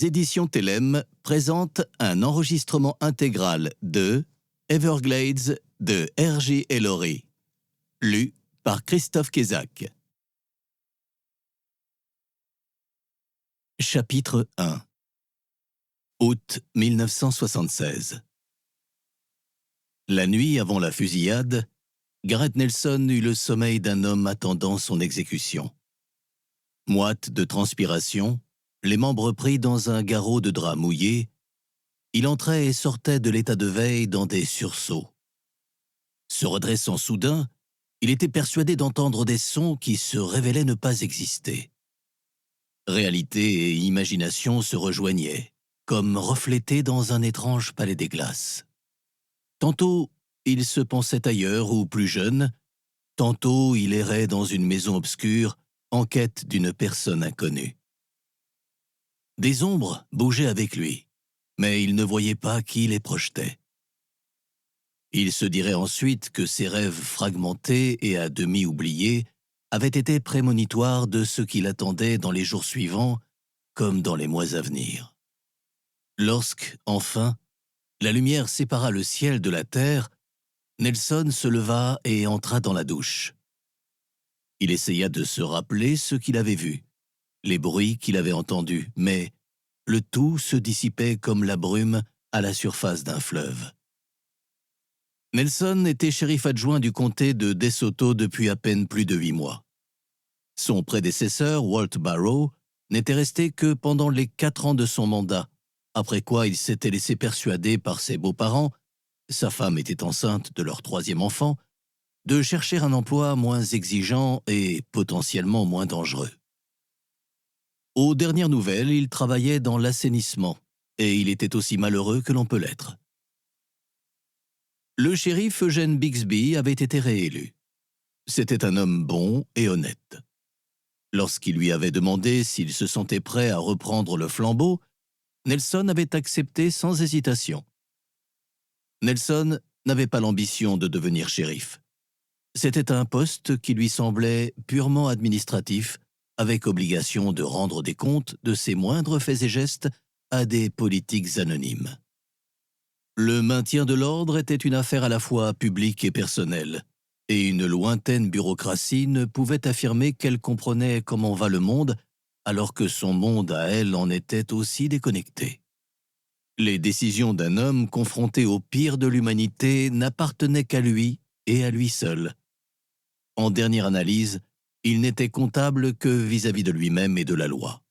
Les éditions Télème présentent un enregistrement intégral de Everglades de R.J. Ellory, lu par Christophe Kézac. Chapitre 1. Août 1976. La nuit avant la fusillade, Garrett Nelson eut le sommeil d'un homme attendant son exécution. Moite de transpiration, les membres pris dans un garrot de drap mouillé, il entrait et sortait de l'état de veille dans des sursauts. Se redressant soudain, il était persuadé d'entendre des sons qui se révélaient ne pas exister. Réalité et imagination se rejoignaient, comme reflétés dans un étrange palais des glaces. Tantôt, il se pensait ailleurs ou plus jeune, tantôt il errait dans une maison obscure en quête d'une personne inconnue. Des ombres bougeaient avec lui, mais il ne voyait pas qui les projetait. Il se dirait ensuite que ses rêves fragmentés et à demi oubliés avaient été prémonitoires de ce qui l'attendait dans les jours suivants comme dans les mois à venir. Lorsque, enfin, la lumière sépara le ciel de la terre, Nelson se leva et entra dans la douche. Il essaya de se rappeler ce qu'il avait vu, les bruits qu'il avait entendus, mais le tout se dissipait comme la brume à la surface d'un fleuve. Nelson était shérif adjoint du comté de DeSoto depuis à peine plus de 8 mois. Son prédécesseur, Walt Barrow, n'était resté que pendant les 4 ans de son mandat, après quoi il s'était laissé persuader par ses beaux-parents, sa femme était enceinte de leur 3e enfant, de chercher un emploi moins exigeant et potentiellement moins dangereux. Aux dernières nouvelles, il travaillait dans l'assainissement, et il était aussi malheureux que l'on peut l'être. Le shérif Eugene Bixby avait été réélu. C'était un homme bon et honnête. Lorsqu'il lui avait demandé s'il se sentait prêt à reprendre le flambeau, Nelson avait accepté sans hésitation. Nelson n'avait pas l'ambition de devenir shérif. C'était un poste qui lui semblait purement administratif, avec obligation de rendre des comptes de ses moindres faits et gestes à des politiques anonymes. Le maintien de l'ordre était une affaire à la fois publique et personnelle, et une lointaine bureaucratie ne pouvait affirmer qu'elle comprenait comment va le monde, alors que son monde à elle en était aussi déconnecté. Les décisions d'un homme confronté au pire de l'humanité n'appartenaient qu'à lui et à lui seul. En dernière analyse, il n'était comptable que vis-à-vis de lui-même et de la loi.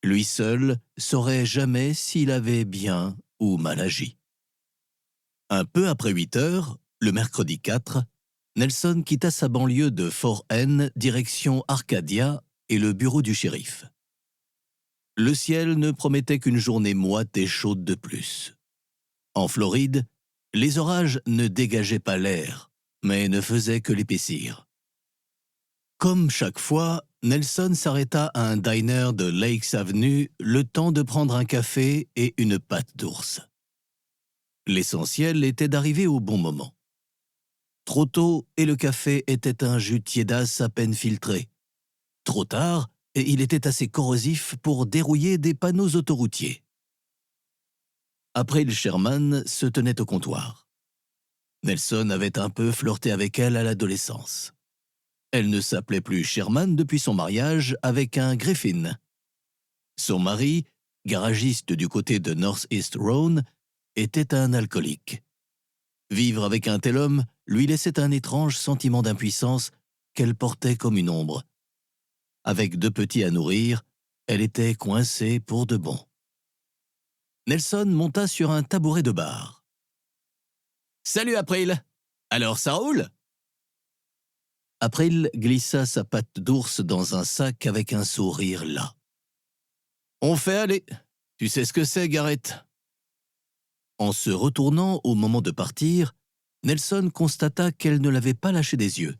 Lui seul saurait jamais s'il avait bien ou mal agi. Un peu après 8 heures, le mercredi 4, Nelson quitta sa banlieue de Fort N, direction Arcadia et le bureau du shérif. Le ciel ne promettait qu'une journée moite et chaude de plus. En Floride, les orages ne dégageaient pas l'air, mais ne faisaient que l'épaissir. Comme chaque fois, Nelson s'arrêta à un diner de Lakes Avenue le temps de prendre un café et une pâte d'ours. L'essentiel était d'arriver au bon moment. Trop tôt et le café était un jus tiédasse à peine filtré. Trop tard et il était assez corrosif pour dérouiller des panneaux autoroutiers. April Sherman se tenait au comptoir. Nelson avait un peu flirté avec elle à l'adolescence. Elle ne s'appelait plus Sherman depuis son mariage avec un Griffin. Son mari, garagiste du côté de North East Rhone, était un alcoolique. Vivre avec un tel homme lui laissait un étrange sentiment d'impuissance qu'elle portait comme une ombre. Avec 2 petits à nourrir, elle était coincée pour de bon. Nelson monta sur un tabouret de bar. « Salut April! Alors ça roule ?» April glissa sa patte d'ours dans un sac avec un sourire las. « On fait aller. Tu sais ce que c'est, Garrett ?» En se retournant au moment de partir, Nelson constata qu'elle ne l'avait pas lâché des yeux.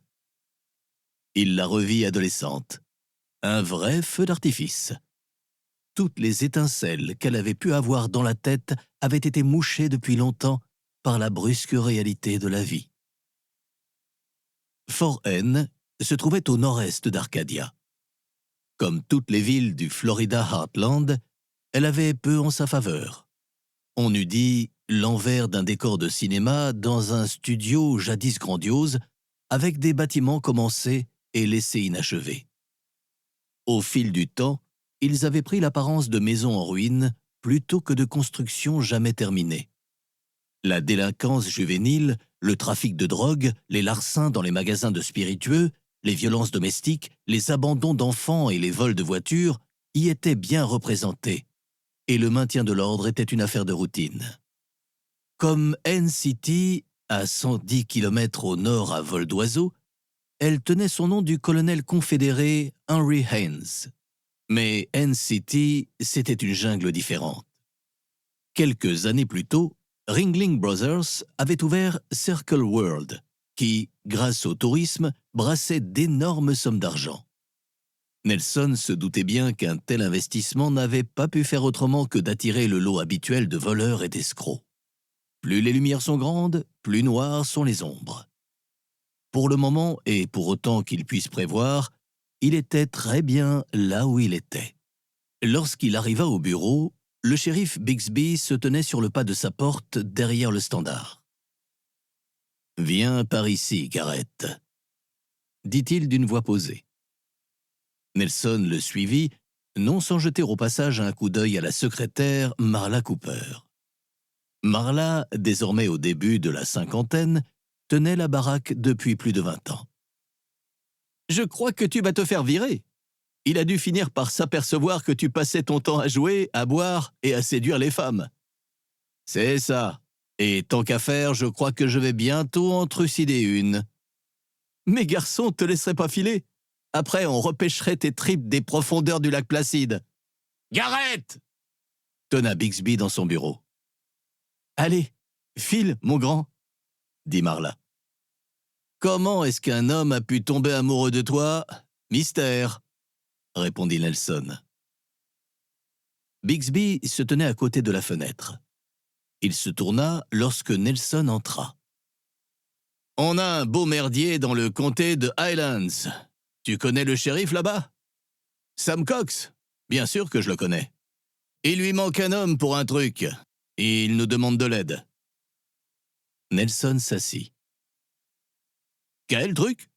Il la revit adolescente. Un vrai feu d'artifice. Toutes les étincelles qu'elle avait pu avoir dans la tête avaient été mouchées depuis longtemps par la brusque réalité de la vie. Fort N se trouvait au nord-est d'Arcadia. Comme toutes les villes du Florida Heartland, elle avait peu en sa faveur. On eût dit l'envers d'un décor de cinéma dans un studio jadis grandiose, avec des bâtiments commencés et laissés inachevés. Au fil du temps, ils avaient pris l'apparence de maisons en ruine plutôt que de constructions jamais terminées. La délinquance juvénile, le trafic de drogue, les larcins dans les magasins de spiritueux, les violences domestiques, les abandons d'enfants et les vols de voitures y étaient bien représentés, et le maintien de l'ordre était une affaire de routine. Comme N-City, à 110 km au nord à vol d'oiseau, elle tenait son nom du colonel confédéré Henry Haynes. Mais N-City, c'était une jungle différente. Quelques années plus tôt, Ringling Brothers avait ouvert Circle World, qui, grâce au tourisme, brassait d'énormes sommes d'argent. Nelson se doutait bien qu'un tel investissement n'avait pas pu faire autrement que d'attirer le lot habituel de voleurs et d'escrocs. Plus les lumières sont grandes, plus noires sont les ombres. Pour le moment, et pour autant qu'il puisse prévoir, il était très bien là où il était. Lorsqu'il arriva au bureau, le shérif Bixby se tenait sur le pas de sa porte derrière le standard. « Viens par ici, Garrett », dit-il d'une voix posée. Nelson le suivit, non sans jeter au passage un coup d'œil à la secrétaire Marla Cooper. Marla, désormais au début de la cinquantaine, tenait la baraque depuis plus de 20 ans. « Je crois que tu vas te faire virer. Il a dû finir par s'apercevoir que tu passais ton temps à jouer, à boire et à séduire les femmes. »« C'est ça. Et tant qu'à faire, je crois que je vais bientôt en trucider une. »« Mes garçons te laisseraient pas filer. Après, on repêcherait tes tripes des profondeurs du lac Placide. »« Garrett !» tonna Bixby dans son bureau. « Allez, file, mon grand, » dit Marla. « Comment est-ce qu'un homme a pu tomber amoureux de toi ? Mystère, » répondit Nelson. Bixby se tenait à côté de la fenêtre. Il se tourna lorsque Nelson entra. « On a un beau merdier dans le comté de Highlands. Tu connais le shérif là-bas ? Sam Cox ? Bien sûr que je le connais. Il lui manque un homme pour un truc, et il nous demande de l'aide. » Nelson s'assit. « Quel truc ?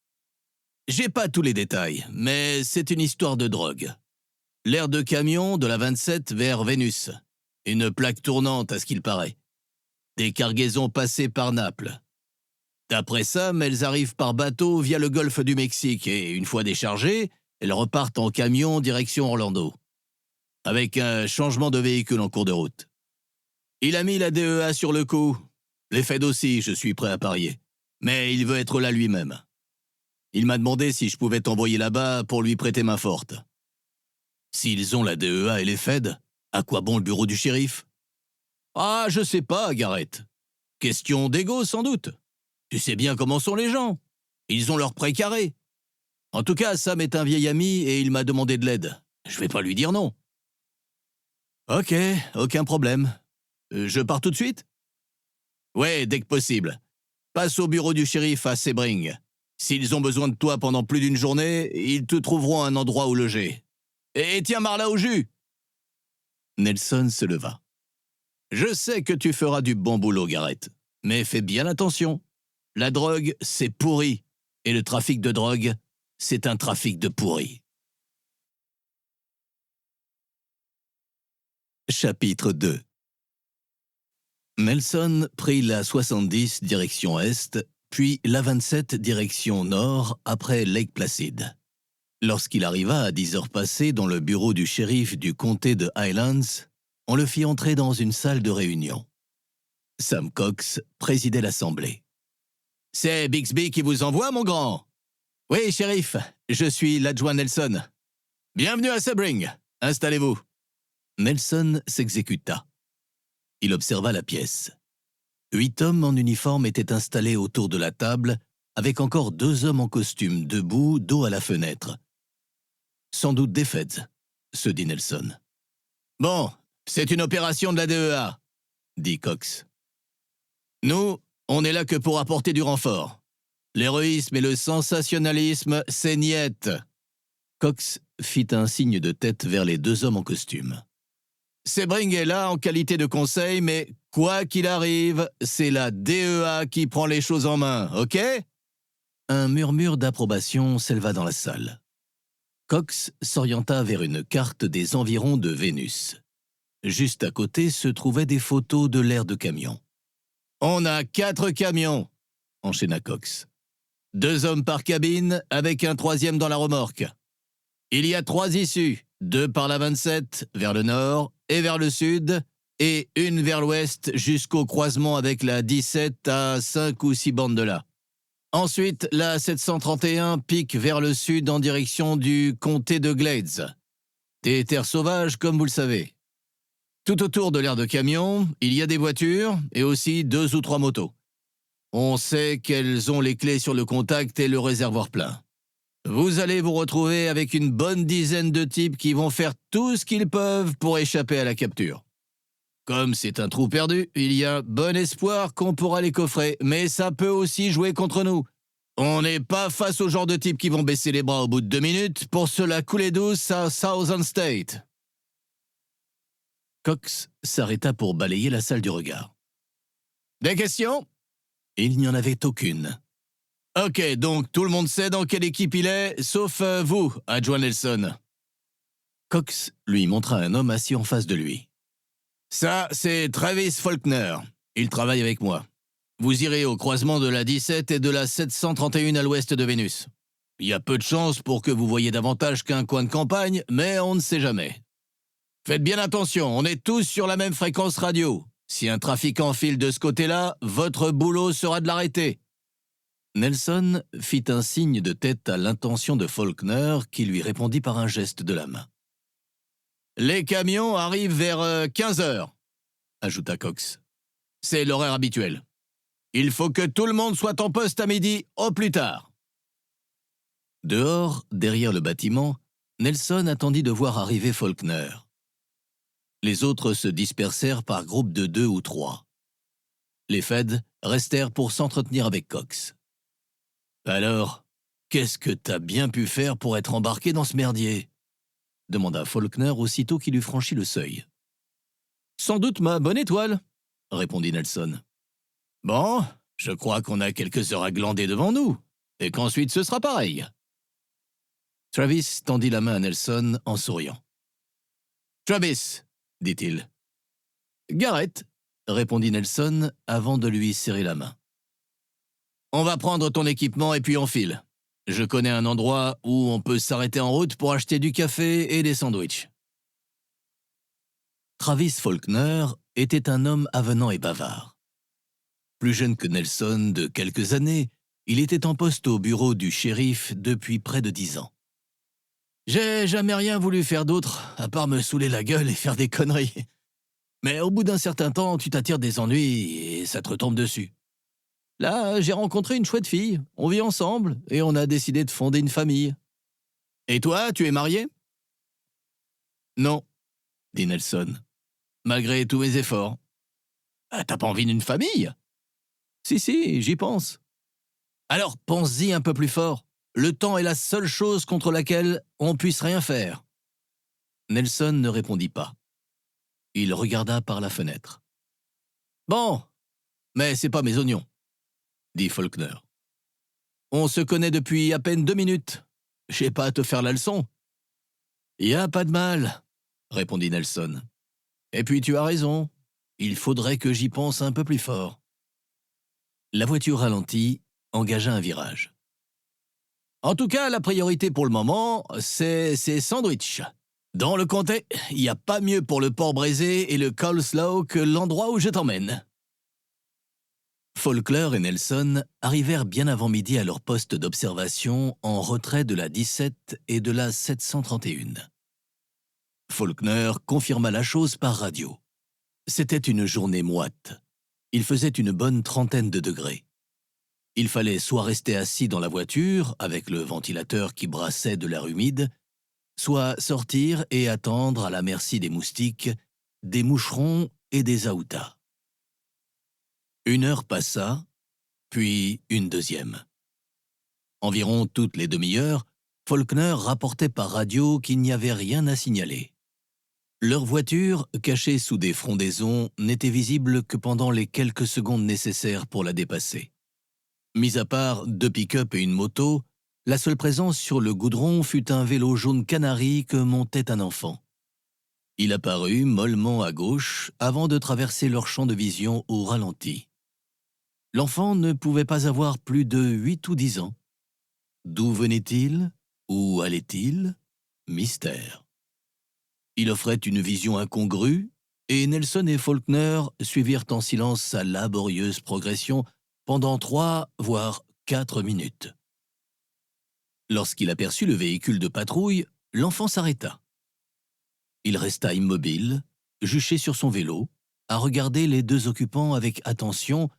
J'ai pas tous les détails, mais c'est une histoire de drogue. L'aire de camion de la 27 vers Vénus. Une plaque tournante à ce qu'il paraît. Des cargaisons passées par Naples. D'après Sam, elles arrivent par bateau via le golfe du Mexique et, une fois déchargées, elles repartent en camion direction Orlando. Avec un changement de véhicule en cours de route. Il a mis la DEA sur le coup. Les Fed aussi, je suis prêt à parier. Mais il veut être là lui-même. Il m'a demandé si je pouvais t'envoyer là-bas pour lui prêter main forte. S'ils ont la DEA et les Fed, à quoi bon le bureau du shérif ? Ah, je sais pas, Garrett. Question d'ego, sans doute. Tu sais bien comment sont les gens. Ils ont leur précaré. En tout cas, Sam est un vieil ami et il m'a demandé de l'aide. Je vais pas lui dire non. Ok, aucun problème. Je pars tout de suite ? Ouais, dès que possible. Passe au bureau du shérif à Sebring. S'ils ont besoin de toi pendant plus d'une journée, ils te trouveront un endroit où loger. Et tiens Marla au jus !» Nelson se leva. « Je sais que tu feras du bon boulot, Garrett, mais fais bien attention. La drogue, c'est pourri, et le trafic de drogue, c'est un trafic de pourri. » Chapitre 2. Nelson prit la 70 direction est, puis la 27 direction nord après Lake Placid. Lorsqu'il arriva à 10 heures passées dans le bureau du shérif du comté de Highlands, on le fit entrer dans une salle de réunion. Sam Cox présidait l'assemblée. « C'est Bixby qui vous envoie, mon grand ?»« Oui, shérif, je suis l'adjoint Nelson. »« Bienvenue à Sebring. Installez-vous. » Nelson s'exécuta. Il observa la pièce. 8 hommes en uniforme étaient installés autour de la table, avec encore 2 hommes en costume debout, dos à la fenêtre. Sans doute des Feds, se dit Nelson. « Bon, c'est une opération de la DEA, dit Cox. Nous, on est là que pour apporter du renfort. L'héroïsme et le sensationnalisme, c'est niette. Cox fit un signe de tête vers les 2 hommes en costume. Sebring est là en qualité de conseil, mais quoi qu'il arrive, c'est la DEA qui prend les choses en main, ok? Un murmure d'approbation s'éleva dans la salle. Cox s'orienta vers une carte des environs de Vénus. Juste à côté se trouvaient des photos de l'aire de camion. « On a 4 camions !» enchaîna Cox. 2 hommes par cabine, avec un 3e dans la remorque. Il y a 3 issues, 2 par la 27 vers le nord et vers le sud, et une vers l'ouest jusqu'au croisement avec la 17 à 5 ou 6 bornes de là. Ensuite, la 731 pique vers le sud en direction du comté de Glades. Des terres sauvages, comme vous le savez. Tout autour de l'aire de camion, il y a des voitures et aussi 2 ou 3 motos. On sait qu'elles ont les clés sur le contact et le réservoir plein. Vous allez vous retrouver avec une bonne dizaine de types qui vont faire tout ce qu'ils peuvent pour échapper à la capture. Comme c'est un trou perdu, il y a bon espoir qu'on pourra les coffrer, mais ça peut aussi jouer contre nous. On n'est pas face au genre de types qui vont baisser les bras au bout de 2 minutes pour se la couler douce à Southern State. Cox s'arrêta pour balayer la salle du regard. Des questions? Il n'y en avait aucune. Ok, donc tout le monde sait dans quelle équipe il est, sauf vous, adjoint Nelson. Cox lui montra un homme assis en face de lui. Ça, c'est Travis Faulkner. Il travaille avec moi. Vous irez au croisement de la 17 et de la 731 à l'ouest de Vénus. Il y a peu de chances pour que vous voyiez davantage qu'un coin de campagne, mais on ne sait jamais. Faites bien attention, on est tous sur la même fréquence radio. Si un trafiquant file de ce côté-là, votre boulot sera de l'arrêter. Nelson fit un signe de tête à l'intention de Faulkner qui lui répondit par un geste de la main. Les camions arrivent vers 15 heures, ajouta Cox. C'est l'horaire habituel. Il faut que tout le monde soit en poste à midi au plus tard. Dehors, derrière le bâtiment, Nelson attendit de voir arriver Faulkner. Les autres se dispersèrent par groupes de 2 ou 3. Les Feds restèrent pour s'entretenir avec Cox. Alors, qu'est-ce que t'as bien pu faire pour être embarqué dans ce merdier? Demanda Faulkner aussitôt qu'il eut franchi le seuil. Sans doute ma bonne étoile, répondit Nelson. Bon, je crois qu'on a quelques heures à glander devant nous, et qu'ensuite ce sera pareil. Travis tendit la main à Nelson en souriant. Travis, dit-il. Garrett, répondit Nelson avant de lui serrer la main. On va prendre ton équipement et puis on file. Je connais un endroit où on peut s'arrêter en route pour acheter du café et des sandwichs. Travis Faulkner était un homme avenant et bavard. Plus jeune que Nelson de quelques années, il était en poste au bureau du shérif depuis près de 10 ans. J'ai jamais rien voulu faire d'autre, à part me saouler la gueule et faire des conneries. Mais au bout d'un certain temps, tu t'attires des ennuis et ça te retombe dessus. Là, j'ai rencontré une chouette fille, on vit ensemble et on a décidé de fonder une famille. Et toi, tu es marié? Non, dit Nelson, malgré tous mes efforts. Ah, t'as pas envie d'une famille? Si, j'y pense. Alors pense-y un peu plus fort. Le temps est la seule chose contre laquelle on puisse rien faire. Nelson ne répondit pas. Il regarda par la fenêtre. Bon, mais c'est pas mes oignons, dit Faulkner. On se connaît depuis à peine 2 minutes. J'ai pas à te faire la leçon. Y a pas de mal, répondit Nelson. Et puis tu as raison. Il faudrait que j'y pense un peu plus fort. La voiture ralentit, engagea un virage. En tout cas, la priorité pour le moment, c'est ces sandwichs. Dans le comté, il n'y a pas mieux pour le porc braisé et le coleslaw que l'endroit où je t'emmène. Faulkner et Nelson arrivèrent bien avant midi à leur poste d'observation en retrait de la 17 et de la 731. Faulkner confirma la chose par radio. C'était une journée moite. Il faisait une bonne 30aine de degrés. Il fallait soit rester assis dans la voiture, avec le ventilateur qui brassait de l'air humide, soit sortir et attendre à la merci des moustiques, des moucherons et des aoutas. 1 heure passa, puis une deuxième. Environ toutes les demi-heures, Faulkner rapportait par radio qu'il n'y avait rien à signaler. Leur voiture, cachée sous des frondaisons, n'était visible que pendant les quelques secondes nécessaires pour la dépasser. Mis à part 2 pick-up et une moto, la seule présence sur le goudron fut un vélo jaune canari que montait un enfant. Il apparut mollement à gauche avant de traverser leur champ de vision au ralenti. L'enfant ne pouvait pas avoir plus de 8 ou 10 ans. D'où venait-il? Où allait-il? Mystère. Il offrait une vision incongrue, et Nelson et Faulkner suivirent en silence sa laborieuse progression pendant 3, voire 4 minutes. Lorsqu'il aperçut le véhicule de patrouille, l'enfant s'arrêta. Il resta immobile, juché sur son vélo, à regarder les 2 occupants avec attention,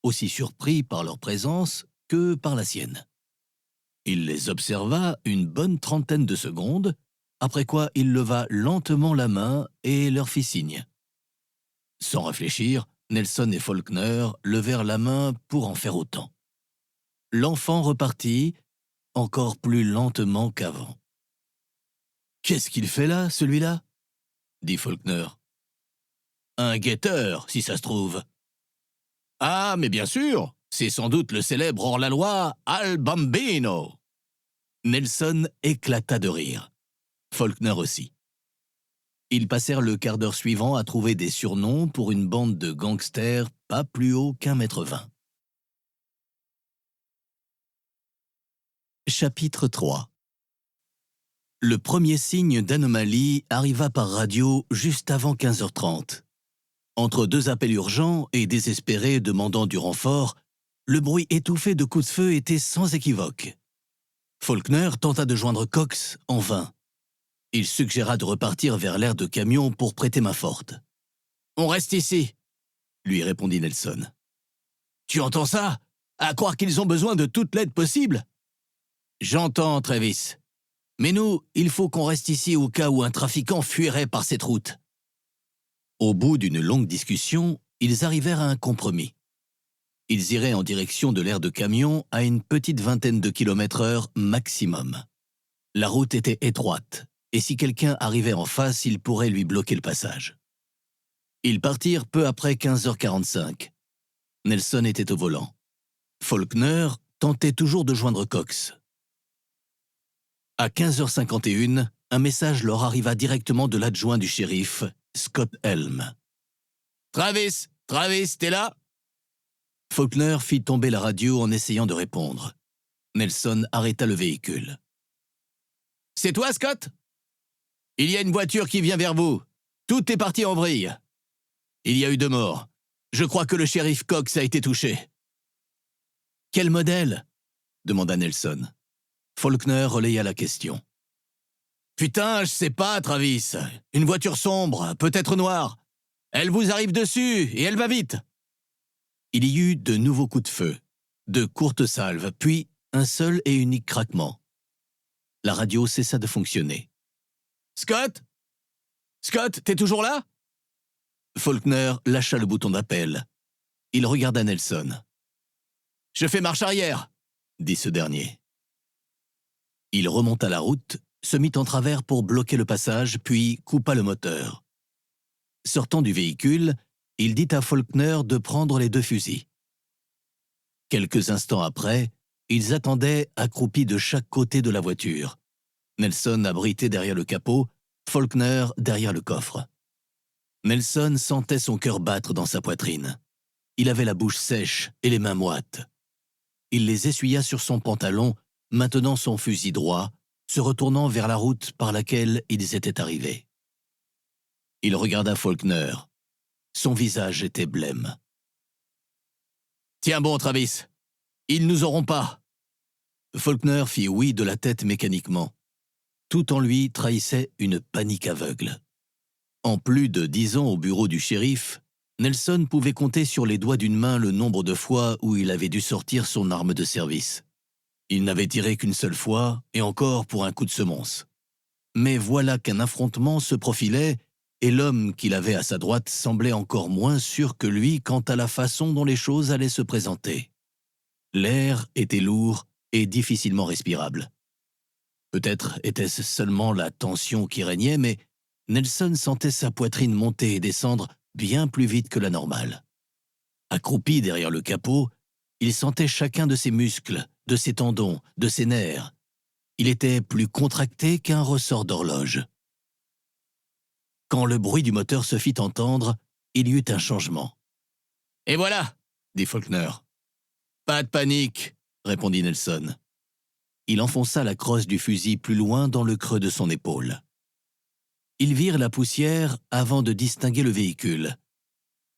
aussi surpris par leur présence que par la sienne. Il les observa une bonne trentaine de secondes, après quoi il leva lentement la main et leur fit signe. Sans réfléchir, Nelson et Faulkner levèrent la main pour en faire autant. L'enfant repartit, encore plus lentement qu'avant. « Qu'est-ce qu'il fait là, celui-là » dit Faulkner. « Un guetteur, si ça se trouve. »« Ah, mais bien sûr, c'est sans doute le célèbre hors-la-loi Al Bambino !» Nelson éclata de rire. Faulkner aussi. Ils passèrent le quart d'heure suivant à trouver des surnoms pour une bande de gangsters pas plus haut qu'1,20 m. Chapitre 3. Le premier signe d'anomalie arriva par radio juste avant 15h30. Entre 2 appels urgents et désespérés demandant du renfort, le bruit étouffé de coups de feu était sans équivoque. Faulkner tenta de joindre Cox en vain. Il suggéra de repartir vers l'aire de camion pour prêter main forte. « On reste ici », lui répondit Nelson. « Tu entends ça? À croire qu'ils ont besoin de toute l'aide possible ?»« J'entends, Travis. Mais nous, il faut qu'on reste ici au cas où un trafiquant fuirait par cette route. » Au bout d'une longue discussion, ils arrivèrent à un compromis. Ils iraient en direction de l'aire de camion à une petite vingtaine de km/h maximum. La route était étroite, et si quelqu'un arrivait en face, il pourrait lui bloquer le passage. Ils partirent peu après 15h45. Nelson était au volant. Faulkner tentait toujours de joindre Cox. À 15h51, un message leur arriva directement de l'adjoint du shérif, Scott Helm. « Travis, t'es là ?» Faulkner fit tomber la radio en essayant de répondre. Nelson arrêta le véhicule. « C'est toi, Scott ? Il y a une voiture qui vient vers vous. Tout est parti en vrille. Il y a eu 2 morts. Je crois que le shérif Cox a été touché. »« Quel modèle ?» demanda Nelson. Faulkner relaya la question. « Putain, je sais pas, Travis. Une voiture sombre, peut-être noire. Elle vous arrive dessus et elle va vite. » Il y eut de nouveaux coups de feu, de courtes salves, puis un seul et unique craquement. La radio cessa de fonctionner. « Scott ? Scott, t'es toujours là ?» Faulkner lâcha le bouton d'appel. Il regarda Nelson. « Je fais marche arrière !» dit ce dernier. Il remonta la route, se mit en travers pour bloquer le passage, puis coupa le moteur. Sortant du véhicule, il dit à Faulkner de prendre les 2 fusils. Quelques instants après, ils attendaient accroupis de chaque côté de la voiture. Nelson abrité derrière le capot, Faulkner derrière le coffre. Nelson sentait son cœur battre dans sa poitrine. Il avait la bouche sèche et les mains moites. Il les essuya sur son pantalon, maintenant son fusil droit, se retournant vers la route par laquelle ils étaient arrivés. Il regarda Faulkner. Son visage était blême. « Tiens bon, Travis, ils nous auront pas !» Faulkner fit oui de la tête mécaniquement. Tout en lui trahissait une panique aveugle. En plus de 10 ans au bureau du shérif, Nelson pouvait compter sur les doigts d'une main le nombre de fois où il avait dû sortir son arme de service. Il n'avait tiré qu'une seule fois, et encore pour un coup de semonce. Mais voilà qu'un affrontement se profilait, et l'homme qu'il avait à sa droite semblait encore moins sûr que lui quant à la façon dont les choses allaient se présenter. L'air était lourd et difficilement respirable. Peut-être était-ce seulement la tension qui régnait, mais Nelson sentait sa poitrine monter et descendre bien plus vite que la normale. Accroupi derrière le capot, il sentait chacun de ses muscles, de ses tendons, de ses nerfs. Il était plus contracté qu'un ressort d'horloge. Quand le bruit du moteur se fit entendre, il y eut un changement. « Et voilà !» dit Faulkner. « Pas de panique !» répondit Nelson. Il enfonça la crosse du fusil plus loin dans le creux de son épaule. Ils virent la poussière avant de distinguer le véhicule.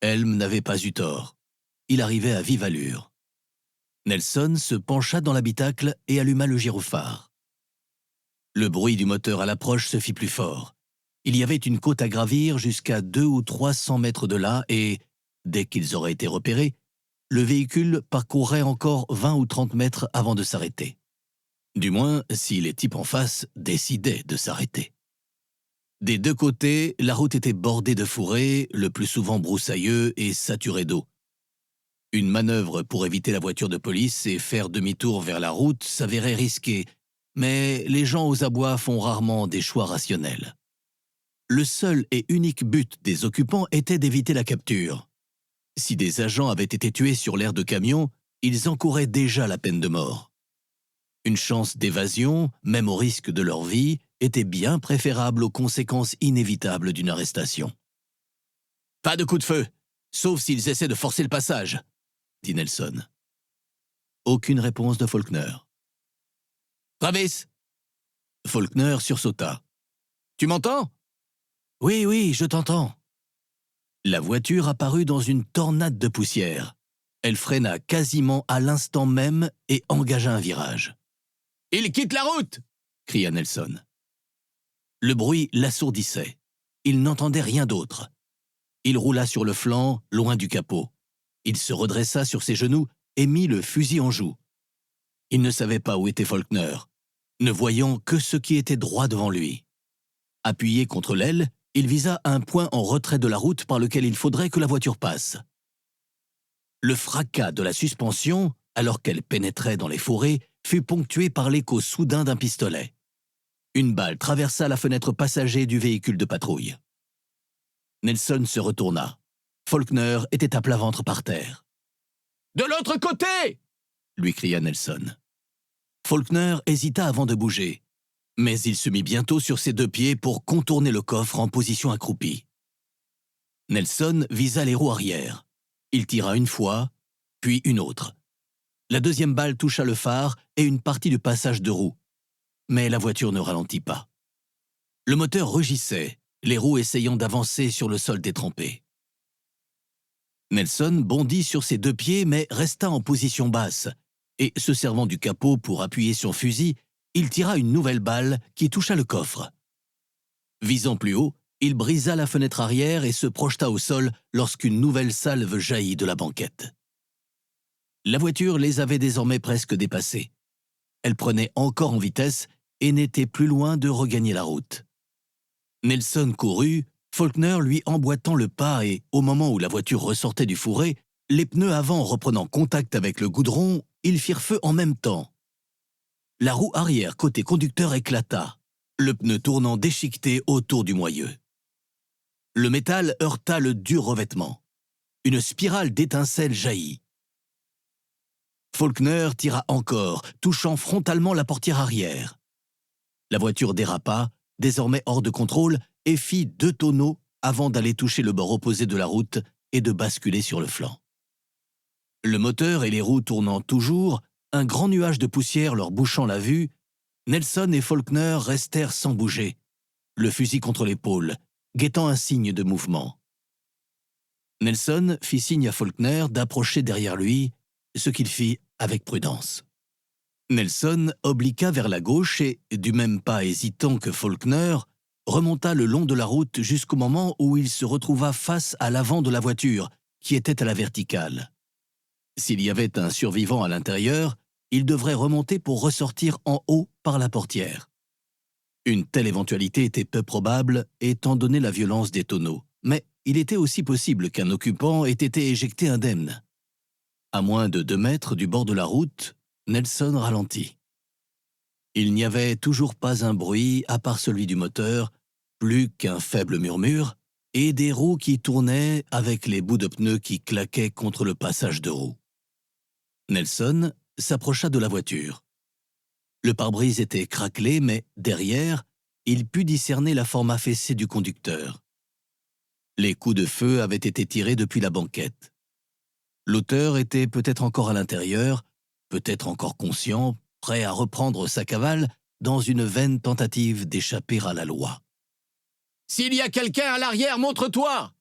Helm n'avait pas eu tort. Il arrivait à vive allure. Nelson se pencha dans l'habitacle et alluma le gyrophare. Le bruit du moteur à l'approche se fit plus fort. Il y avait une côte à gravir jusqu'à 200 ou 300 mètres de là et, dès qu'ils auraient été repérés, le véhicule parcourrait encore 20 ou 30 mètres avant de s'arrêter. Du moins, si les types en face décidaient de s'arrêter. Des deux côtés, la route était bordée de fourrés, le plus souvent broussailleux et saturée d'eau. Une manœuvre pour éviter la voiture de police et faire demi-tour vers la route s'avérait risquée, mais les gens aux abois font rarement des choix rationnels. Le seul et unique but des occupants était d'éviter la capture. Si des agents avaient été tués sur l'aire de camion, ils encouraient déjà la peine de mort. Une chance d'évasion, même au risque de leur vie, était bien préférable aux conséquences inévitables d'une arrestation. « Pas de coup de feu, sauf s'ils essaient de forcer le passage », dit Nelson. Aucune réponse de Faulkner. « Travis !» Faulkner sursauta. « Tu m'entends ?»« Oui, oui, je t'entends. » La voiture apparut dans une tornade de poussière. Elle freina quasiment à l'instant même et engagea un virage. « Il quitte la route !» cria Nelson. Le bruit l'assourdissait. Il n'entendait rien d'autre. Il roula sur le flanc, loin du capot. Il se redressa sur ses genoux et mit le fusil en joue. Il ne savait pas où était Faulkner, ne voyant que ce qui était droit devant lui. Appuyé contre l'aile, il visa un point en retrait de la route par lequel il faudrait que la voiture passe. Le fracas de la suspension, alors qu'elle pénétrait dans les fourrés, fut ponctué par l'écho soudain d'un pistolet. Une balle traversa la fenêtre passager du véhicule de patrouille. Nelson se retourna. Faulkner était à plat ventre par terre. « De l'autre côté !» lui cria Nelson. Faulkner hésita avant de bouger, mais il se mit bientôt sur ses deux pieds pour contourner le coffre en position accroupie. Nelson visa les roues arrière. Il tira une fois, puis une autre. La deuxième balle toucha le phare et une partie du passage de roue. Mais la voiture ne ralentit pas. Le moteur rugissait, les roues essayant d'avancer sur le sol détrempé. Nelson bondit sur ses deux pieds mais resta en position basse, et se servant du capot pour appuyer son fusil, il tira une nouvelle balle qui toucha le coffre. Visant plus haut, il brisa la fenêtre arrière et se projeta au sol lorsqu'une nouvelle salve jaillit de la banquette. La voiture les avait désormais presque dépassés. Elle prenait encore en vitesse et n'était plus loin de regagner la route. Nelson courut, Faulkner lui emboîtant le pas et, au moment où la voiture ressortait du fourré, les pneus avant reprenant contact avec le goudron, ils firent feu en même temps. La roue arrière côté conducteur éclata, le pneu tournant déchiqueté autour du moyeu. Le métal heurta le dur revêtement. Une spirale d'étincelles jaillit. Faulkner tira encore, touchant frontalement la portière arrière. La voiture dérapa, désormais hors de contrôle, et fit 2 tonneaux avant d'aller toucher le bord opposé de la route et de basculer sur le flanc. Le moteur et les roues tournant toujours, un grand nuage de poussière leur bouchant la vue, Nelson et Faulkner restèrent sans bouger, le fusil contre l'épaule, guettant un signe de mouvement. Nelson fit signe à Faulkner d'approcher derrière lui, ce qu'il fit avec prudence. Nelson obliqua vers la gauche et, du même pas hésitant que Faulkner, remonta le long de la route jusqu'au moment où il se retrouva face à l'avant de la voiture, qui était à la verticale. S'il y avait un survivant à l'intérieur, il devrait remonter pour ressortir en haut par la portière. Une telle éventualité était peu probable, étant donné la violence des tonneaux, mais il était aussi possible qu'un occupant ait été éjecté indemne. À moins de 2 mètres du bord de la route, Nelson ralentit. Il n'y avait toujours pas un bruit à part celui du moteur, plus qu'un faible murmure, et des roues qui tournaient avec les bouts de pneus qui claquaient contre le passage de roues. Nelson s'approcha de la voiture. Le pare-brise était craquelé, mais derrière, il put discerner la forme affaissée du conducteur. Les coups de feu avaient été tirés depuis la banquette. L'auteur était peut-être encore à l'intérieur, peut-être encore conscient, prêt à reprendre sa cavale dans une vaine tentative d'échapper à la loi. « S'il y a quelqu'un à l'arrière, montre-toi !»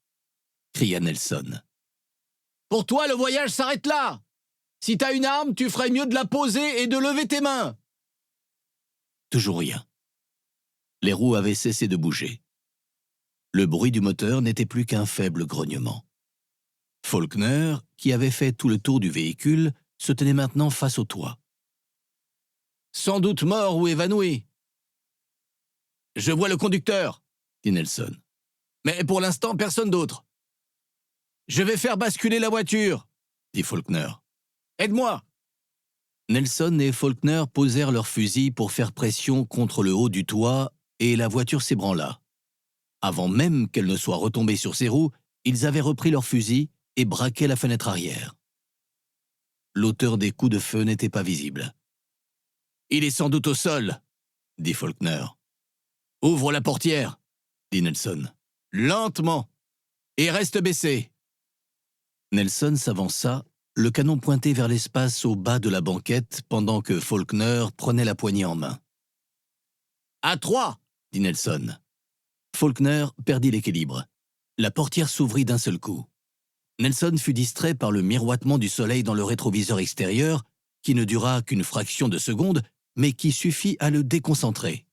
cria Nelson. « Pour toi, le voyage s'arrête là. Si t'as une arme, tu ferais mieux de la poser et de lever tes mains. » Toujours rien. Les roues avaient cessé de bouger. Le bruit du moteur n'était plus qu'un faible grognement. Faulkner, qui avait fait tout le tour du véhicule, se tenait maintenant face au toit. « Sans doute mort ou évanoui. »« Je vois le conducteur, » dit Nelson. « Mais pour l'instant, personne d'autre. »« Je vais faire basculer la voiture, » dit Faulkner. « Aide-moi !» Nelson et Faulkner posèrent leurs fusils pour faire pression contre le haut du toit et la voiture s'ébranla. Avant même qu'elle ne soit retombée sur ses roues, ils avaient repris leurs fusils et braqué la fenêtre arrière. L'auteur des coups de feu n'était pas visible. « Il est sans doute au sol, » dit Faulkner. « Ouvre la portière, » dit Nelson. « Lentement, et reste baissé. » Nelson s'avança, le canon pointé vers l'espace au bas de la banquette pendant que Faulkner prenait la poignée en main. « À 3 !» dit Nelson. Faulkner perdit l'équilibre. La portière s'ouvrit d'un seul coup. Nelson fut distrait par le miroitement du soleil dans le rétroviseur extérieur, qui ne dura qu'une fraction de seconde, mais qui suffit à le déconcentrer.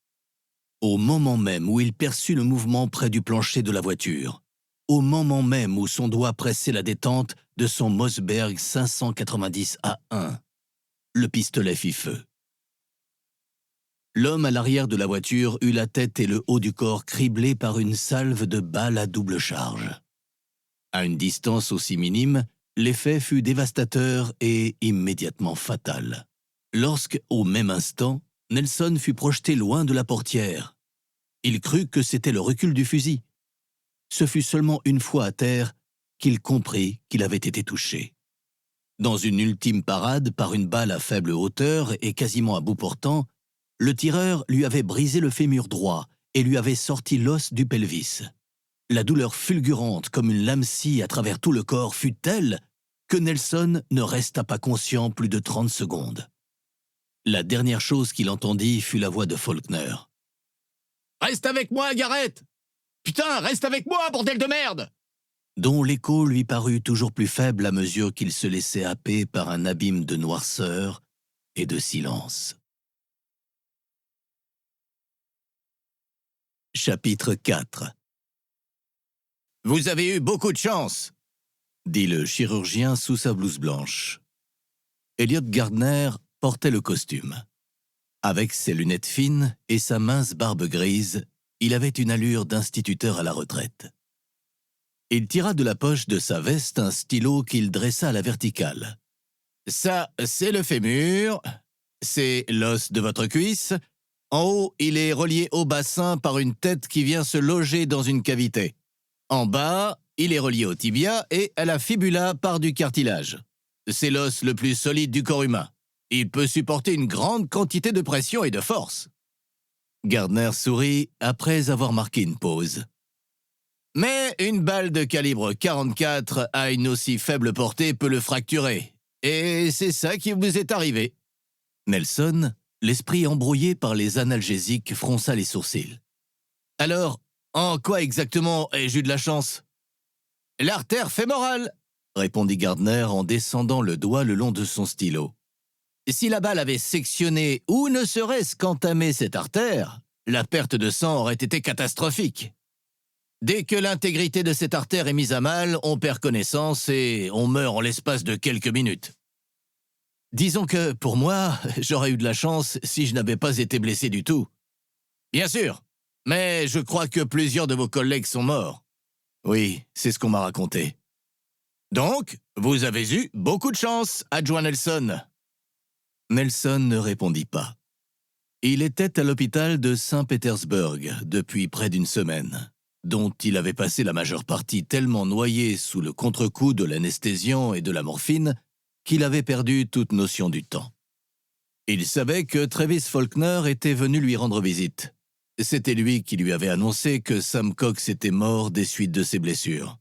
Au moment même où il perçut le mouvement près du plancher de la voiture, au moment même où son doigt pressait la détente de son Mossberg 590 A1, le pistolet fit feu. L'homme à l'arrière de la voiture eut la tête et le haut du corps criblés par une salve de balles à double charge. À une distance aussi minime, l'effet fut dévastateur et immédiatement fatal. Lorsque, au même instant, Nelson fut projeté loin de la portière, il crut que c'était le recul du fusil. Ce fut seulement une fois à terre qu'il comprit qu'il avait été touché. Dans une ultime parade par une balle à faible hauteur et quasiment à bout portant, le tireur lui avait brisé le fémur droit et lui avait sorti l'os du pelvis. La douleur fulgurante comme une lame-scie à travers tout le corps fut telle que Nelson ne resta pas conscient plus de 30 secondes. La dernière chose qu'il entendit fut la voix de Faulkner. « Reste avec moi, Garrett! Putain, reste avec moi, bordel de merde !» dont l'écho lui parut toujours plus faible à mesure qu'il se laissait happer par un abîme de noirceur et de silence. Chapitre 4. « Vous avez eu beaucoup de chance, » dit le chirurgien sous sa blouse blanche. Elliot Gardner portait le costume. Avec ses lunettes fines et sa mince barbe grise, il avait une allure d'instituteur à la retraite. Il tira de la poche de sa veste un stylo qu'il dressa à la verticale. « Ça, c'est le fémur, c'est l'os de votre cuisse. En haut, il est relié au bassin par une tête qui vient se loger dans une cavité. En bas, il est relié au tibia et à la fibula par du cartilage. C'est l'os le plus solide du corps humain. Il peut supporter une grande quantité de pression et de force. » Gardner sourit après avoir marqué une pause. « Mais une balle de calibre 44 à une aussi faible portée peut le fracturer. Et c'est ça qui vous est arrivé. » Nelson, l'esprit embrouillé par les analgésiques, fronça les sourcils. « Alors, en quoi exactement ai-je eu de la chance ?»« L'artère fémorale, » répondit Gardner en descendant le doigt le long de son stylo. « Si la balle avait sectionné ou ne serait-ce qu'entamé cette artère, la perte de sang aurait été catastrophique. Dès que l'intégrité de cette artère est mise à mal, on perd connaissance et on meurt en l'espace de quelques minutes. Disons que, pour moi, j'aurais eu de la chance si je n'avais pas été blessé du tout. Bien sûr, mais je crois que plusieurs de vos collègues sont morts. » Oui, c'est ce qu'on m'a raconté. « Donc, vous avez eu beaucoup de chance, adjoint Nelson. » Nelson ne répondit pas. Il était à l'hôpital de Saint-Pétersbourg depuis près d'une semaine, dont il avait passé la majeure partie tellement noyé sous le contre-coup de l'anesthésiant et de la morphine qu'il avait perdu toute notion du temps. Il savait que Travis Faulkner était venu lui rendre visite. C'était lui qui lui avait annoncé que Sam Cox était mort des suites de ses blessures.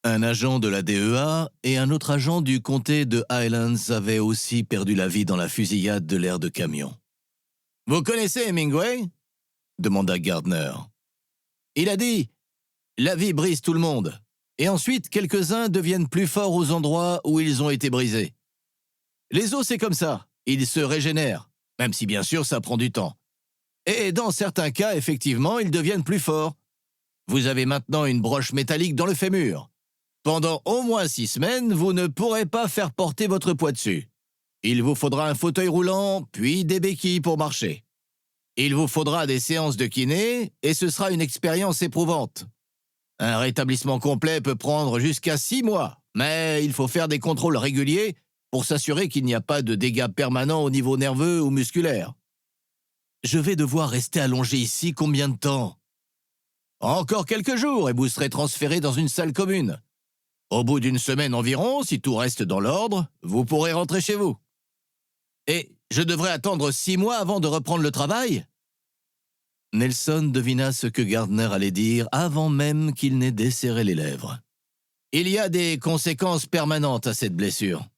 Un agent de la DEA et un autre agent du comté de Highlands avaient aussi perdu la vie dans la fusillade de l'aire de camion. « Vous connaissez Hemingway ?» demanda Gardner. Il a dit « La vie brise tout le monde, et ensuite quelques-uns deviennent plus forts aux endroits où ils ont été brisés. Les os, c'est comme ça, ils se régénèrent, même si bien sûr ça prend du temps. Et dans certains cas, effectivement, ils deviennent plus forts. Vous avez maintenant une broche métallique dans le fémur. Pendant au moins 6 semaines, vous ne pourrez pas faire porter votre poids dessus. Il vous faudra un fauteuil roulant, puis des béquilles pour marcher. Il vous faudra des séances de kiné, et ce sera une expérience éprouvante. Un rétablissement complet peut prendre jusqu'à 6 mois, mais il faut faire des contrôles réguliers pour s'assurer qu'il n'y a pas de dégâts permanents au niveau nerveux ou musculaire. Je vais devoir rester allongé ici combien de temps? Encore quelques jours, et vous serez transféré dans une salle commune. Au bout d'une semaine environ, si tout reste dans l'ordre, vous pourrez rentrer chez vous. Et je devrais attendre 6 mois avant de reprendre le travail? Nelson devina ce que Gardner allait dire avant même qu'il n'ait desserré les lèvres. Il y a des conséquences permanentes à cette blessure.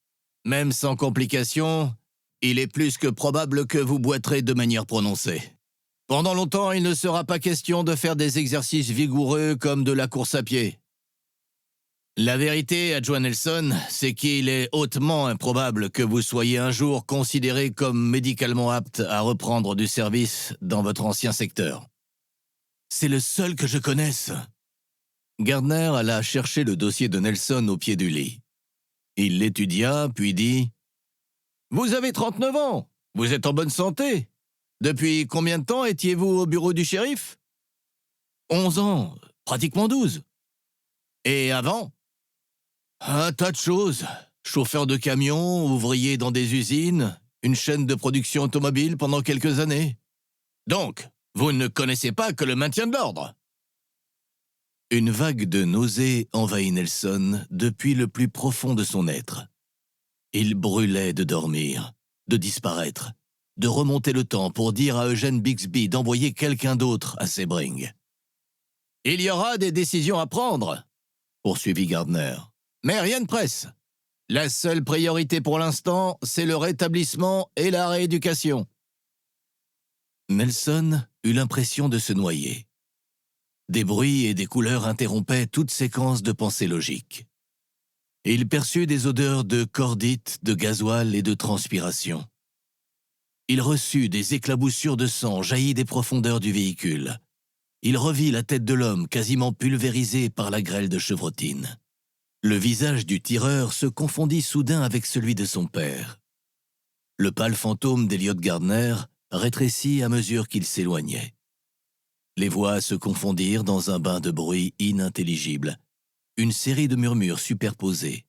Même sans complications, il est plus que probable que vous boiterez de manière prononcée. Pendant longtemps, il ne sera pas question de faire des exercices vigoureux comme de la course à pied. La vérité, adjoint Nelson, c'est qu'il est hautement improbable que vous soyez un jour considéré comme médicalement apte à reprendre du service dans votre ancien secteur. C'est le seul que je connaisse. Gardner alla chercher le dossier de Nelson au pied du lit. Il l'étudia, puis dit « Vous avez 39 ans, vous êtes en bonne santé. Depuis combien de temps étiez-vous au bureau du shérif? » 11 ans, pratiquement 12. Et avant? Un tas de choses. Chauffeur de camion, ouvrier dans des usines, une chaîne de production automobile pendant quelques années. Donc, vous ne connaissez pas que le maintien de l'ordre. Une vague de nausée envahit Nelson depuis le plus profond de son être. Il brûlait de dormir, de disparaître, de remonter le temps pour dire à Eugène Bixby d'envoyer quelqu'un d'autre à Sebring. « Il y aura des décisions à prendre, » poursuivit Gardner. « Mais rien ne presse. La seule priorité pour l'instant, c'est le rétablissement et la rééducation. » Nelson eut l'impression de se noyer. Des bruits et des couleurs interrompaient toute séquence de pensées logiques. Il perçut des odeurs de cordite, de gasoil et de transpiration. Il reçut des éclaboussures de sang jaillies des profondeurs du véhicule. Il revit la tête de l'homme quasiment pulvérisée par la grêle de chevrotine. Le visage du tireur se confondit soudain avec celui de son père. Le pâle fantôme d'Elliot Gardner rétrécit à mesure qu'il s'éloignait. Les voix se confondirent dans un bain de bruit inintelligible, une série de murmures superposés.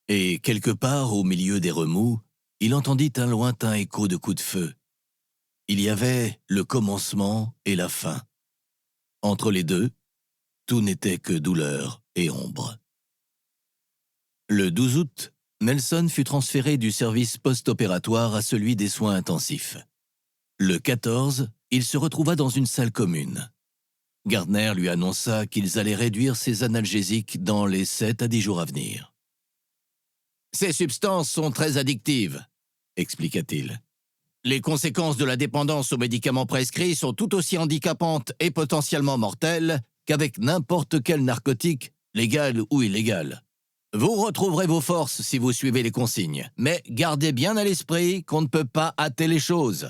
Et quelque part au milieu des remous, il entendit un lointain écho de coups de feu. Il y avait le commencement et la fin. Entre les deux, tout n'était que douleur et ombre. Le 12 août, Nelson fut transféré du service post-opératoire à celui des soins intensifs. Le 14, il se retrouva dans une salle commune. Gardner lui annonça qu'ils allaient réduire ses analgésiques dans les 7 à 10 jours à venir. « Ces substances sont très addictives, » expliqua-t-il. « Les conséquences de la dépendance aux médicaments prescrits sont tout aussi handicapantes et potentiellement mortelles qu'avec n'importe quel narcotique, légal ou illégal. Vous retrouverez vos forces si vous suivez les consignes, mais gardez bien à l'esprit qu'on ne peut pas hâter les choses.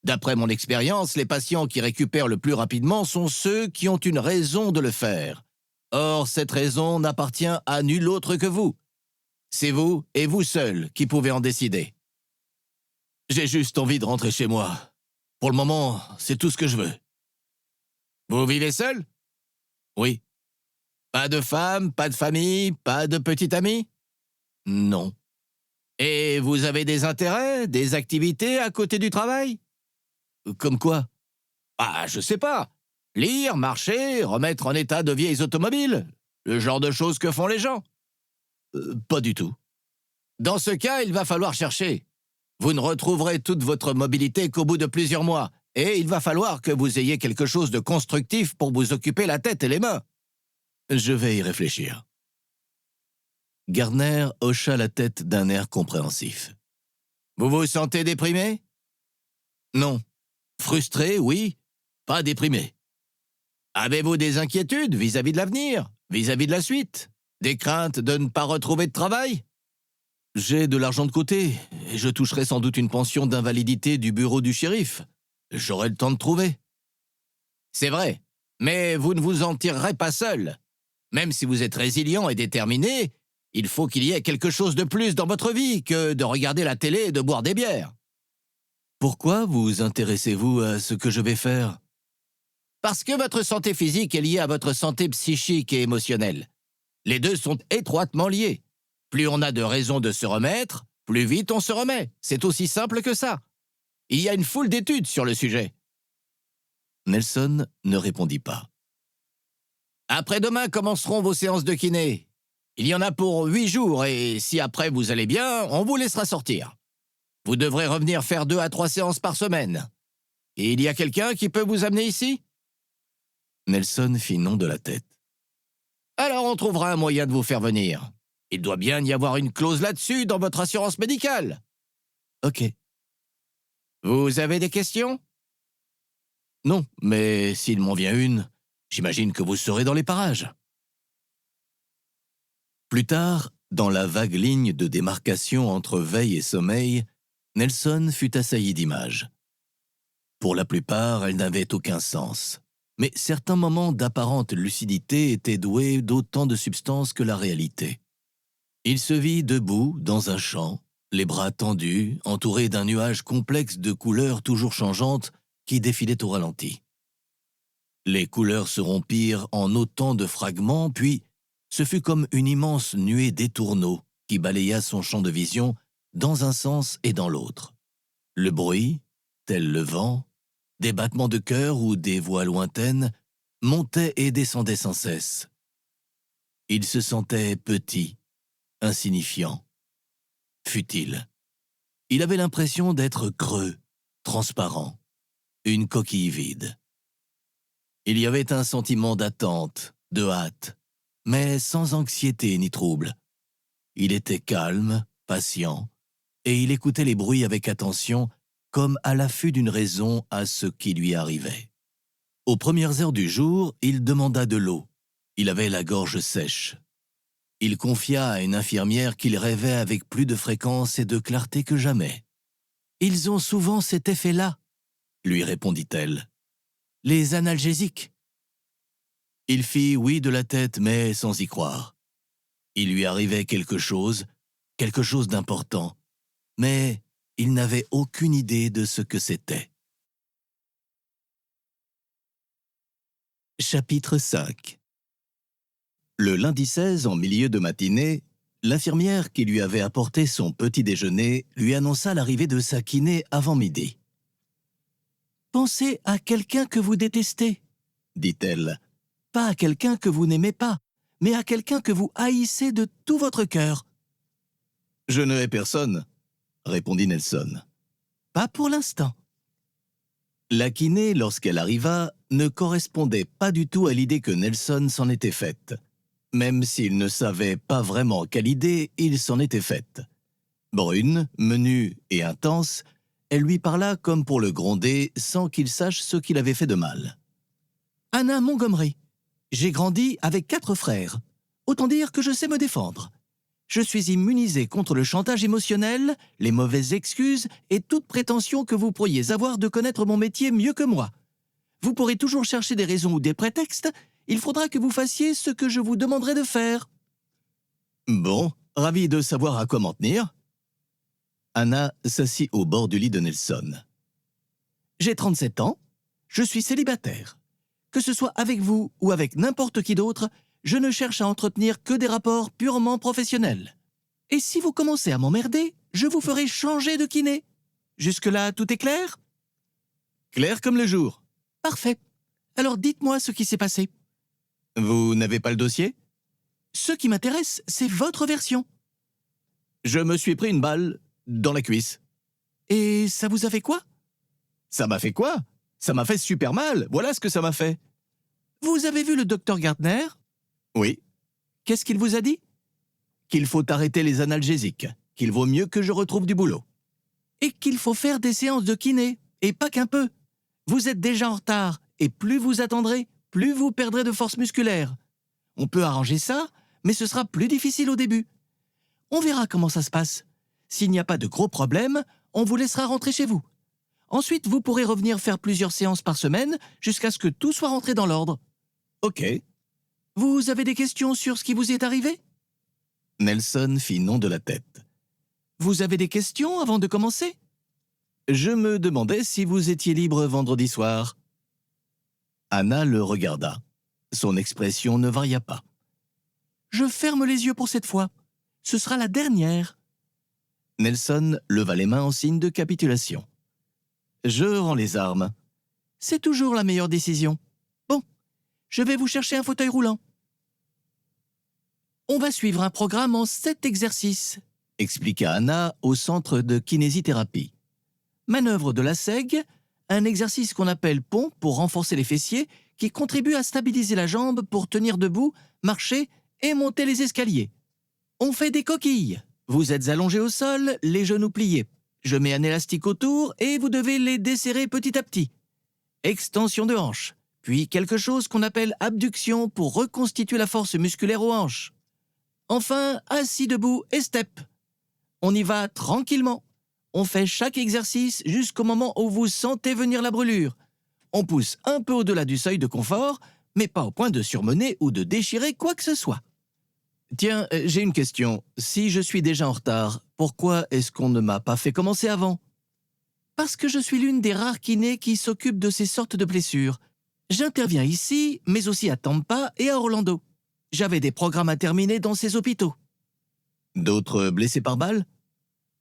D'après mon expérience, les patients qui récupèrent le plus rapidement sont ceux qui ont une raison de le faire. Or, cette raison n'appartient à nul autre que vous. C'est vous et vous seul qui pouvez en décider. J'ai juste envie de rentrer chez moi. Pour le moment, c'est tout ce que je veux. » Vous vivez seul? Oui. Pas de femme, pas de famille, pas de petit ami? Non. Et vous avez des intérêts, des activités à côté du travail? Comme quoi? Ah, je sais pas. Lire, marcher, remettre en état de vieilles automobiles. Le genre de choses que font les gens. Pas du tout. Dans ce cas, il va falloir chercher. Vous ne retrouverez toute votre mobilité qu'au bout de plusieurs mois. Et il va falloir que vous ayez quelque chose de constructif pour vous occuper la tête et les mains. Je vais y réfléchir. Gardner hocha la tête d'un air compréhensif. Vous vous sentez déprimé? Non. Frustré, oui. Pas déprimé. Avez-vous des inquiétudes vis-à-vis de l'avenir, vis-à-vis de la suite? Des craintes de ne pas retrouver de travail? J'ai de l'argent de côté, et je toucherai sans doute une pension d'invalidité du bureau du shérif. J'aurai le temps de trouver. C'est vrai, mais vous ne vous en tirerez pas seul. Même si vous êtes résilient et déterminé, il faut qu'il y ait quelque chose de plus dans votre vie que de regarder la télé et de boire des bières. Pourquoi vous intéressez-vous à ce que je vais faire? Parce que votre santé physique est liée à votre santé psychique et émotionnelle. Les deux sont étroitement liés. Plus on a de raisons de se remettre, plus vite on se remet. C'est aussi simple que ça. Il y a une foule d'études sur le sujet. Nelson ne répondit pas. Après-demain commenceront vos séances de kiné. Il y en a pour 8 jours et si après vous allez bien, on vous laissera sortir. Vous devrez revenir faire 2 à 3 séances par semaine. Et il y a quelqu'un qui peut vous amener ici? Nelson fit non de la tête. Alors on trouvera un moyen de vous faire venir. Il doit bien y avoir une clause là-dessus dans votre assurance médicale. Ok. Vous avez des questions? Non, mais s'il m'en vient une, j'imagine que vous serez dans les parages. Plus tard, dans la vague ligne de démarcation entre veille et sommeil, Nelson fut assailli d'images. Pour la plupart, elles n'avaient aucun sens. Mais certains moments d'apparente lucidité étaient doués d'autant de substance que la réalité. Il se vit debout dans un champ, les bras tendus, entouré d'un nuage complexe de couleurs toujours changeantes qui défilaient au ralenti. Les couleurs se rompirent en autant de fragments, puis ce fut comme une immense nuée d'étourneaux qui balaya son champ de vision dans un sens et dans l'autre. Le bruit, tel le vent, des battements de cœur ou des voix lointaines, montaient et descendaient sans cesse. Il se sentait petit, insignifiant, futile. Il avait l'impression d'être creux, transparent, une coquille vide. Il y avait un sentiment d'attente, de hâte, mais sans anxiété ni trouble. Il était calme, patient, et il écoutait les bruits avec attention, comme à l'affût d'une raison à ce qui lui arrivait. Aux premières heures du jour, il demanda de l'eau. Il avait la gorge sèche. Il confia à une infirmière qu'il rêvait avec plus de fréquence et de clarté que jamais. « Ils ont souvent cet effet-là, » lui répondit-elle. « Les analgésiques. » Il fit oui de la tête, mais sans y croire. Il lui arrivait quelque chose d'important, mais il n'avait aucune idée de ce que c'était. Chapitre 5. Le lundi 16, en milieu de matinée, l'infirmière qui lui avait apporté son petit déjeuner lui annonça l'arrivée de sa kiné avant midi. « Pensez à quelqu'un que vous détestez, » dit-elle. « Pas à quelqu'un que vous n'aimez pas, mais à quelqu'un que vous haïssez de tout votre cœur. »« Je ne hais personne, » répondit Nelson. « Pas pour l'instant. » La kiné, lorsqu'elle arriva, ne correspondait pas du tout à l'idée que Nelson s'en était faite. Même s'il ne savait pas vraiment quelle idée il s'en était faite. Brune, menue et intense, elle lui parla comme pour le gronder sans qu'il sache ce qu'il avait fait de mal. « Anna Montgomery, j'ai grandi avec 4 frères. Autant dire que je sais me défendre. Je suis immunisée contre le chantage émotionnel, les mauvaises excuses et toute prétention que vous pourriez avoir de connaître mon métier mieux que moi. Vous pourrez toujours chercher des raisons ou des prétextes. Il faudra que vous fassiez ce que je vous demanderai de faire. » Bon, ravi de savoir à quoi m'en tenir. Anna s'assit au bord du lit de Nelson. J'ai 37 ans, je suis célibataire. Que ce soit avec vous ou avec n'importe qui d'autre, je ne cherche à entretenir que des rapports purement professionnels. Et si vous commencez à m'emmerder, je vous ferai changer de kiné. Jusque-là, tout est clair ? Clair comme le jour. Parfait. Alors dites-moi ce qui s'est passé. Vous n'avez pas le dossier? Ce qui m'intéresse, c'est votre version. Je me suis pris une balle dans la cuisse. Et ça vous a fait quoi? Ça m'a fait quoi? Ça m'a fait super mal. Voilà ce que ça m'a fait. Vous avez vu le docteur Gardner? Oui. Qu'est-ce qu'il vous a dit? Qu'il faut arrêter les analgésiques. Qu'il vaut mieux que je retrouve du boulot. Et qu'il faut faire des séances de kiné, et pas qu'un peu. Vous êtes déjà en retard, et plus vous attendrez, plus vous perdrez de force musculaire. On peut arranger ça, mais ce sera plus difficile au début. On verra comment ça se passe. S'il n'y a pas de gros problèmes, on vous laissera rentrer chez vous. Ensuite, vous pourrez revenir faire plusieurs séances par semaine jusqu'à ce que tout soit rentré dans l'ordre. Ok. Vous avez des questions sur ce qui vous est arrivé? Nelson fit non de la tête. Vous avez des questions avant de commencer? Je me demandais si vous étiez libre vendredi soir. Anna le regarda. Son expression ne varia pas. Je ferme les yeux pour cette fois. Ce sera la dernière. Nelson leva les mains en signe de capitulation. Je rends les armes. C'est toujours la meilleure décision. Bon, je vais vous chercher un fauteuil roulant. On va suivre un programme en 7 exercices, Expliqua Anna au centre de kinésithérapie. Manœuvre de la seigue, un exercice qu'on appelle pont pour renforcer les fessiers qui contribue à stabiliser la jambe pour tenir debout, marcher et monter les escaliers. On fait des coquilles. Vous êtes allongé au sol, les genoux pliés. Je mets un élastique autour et vous devez les desserrer petit à petit. Extension de hanche, puis quelque chose qu'on appelle abduction pour reconstituer la force musculaire aux hanches. Enfin, assis debout et step. On y va tranquillement. On fait chaque exercice jusqu'au moment où vous sentez venir la brûlure. On pousse un peu au-delà du seuil de confort, mais pas au point de surmener ou de déchirer quoi que ce soit. Tiens, j'ai une question. Si je suis déjà en retard, pourquoi est-ce qu'on ne m'a pas fait commencer avant? Parce que je suis l'une des rares kinés qui s'occupent de ces sortes de blessures. J'interviens ici, mais aussi à Tampa et à Orlando. J'avais des programmes à terminer dans ces hôpitaux. D'autres blessés par balle?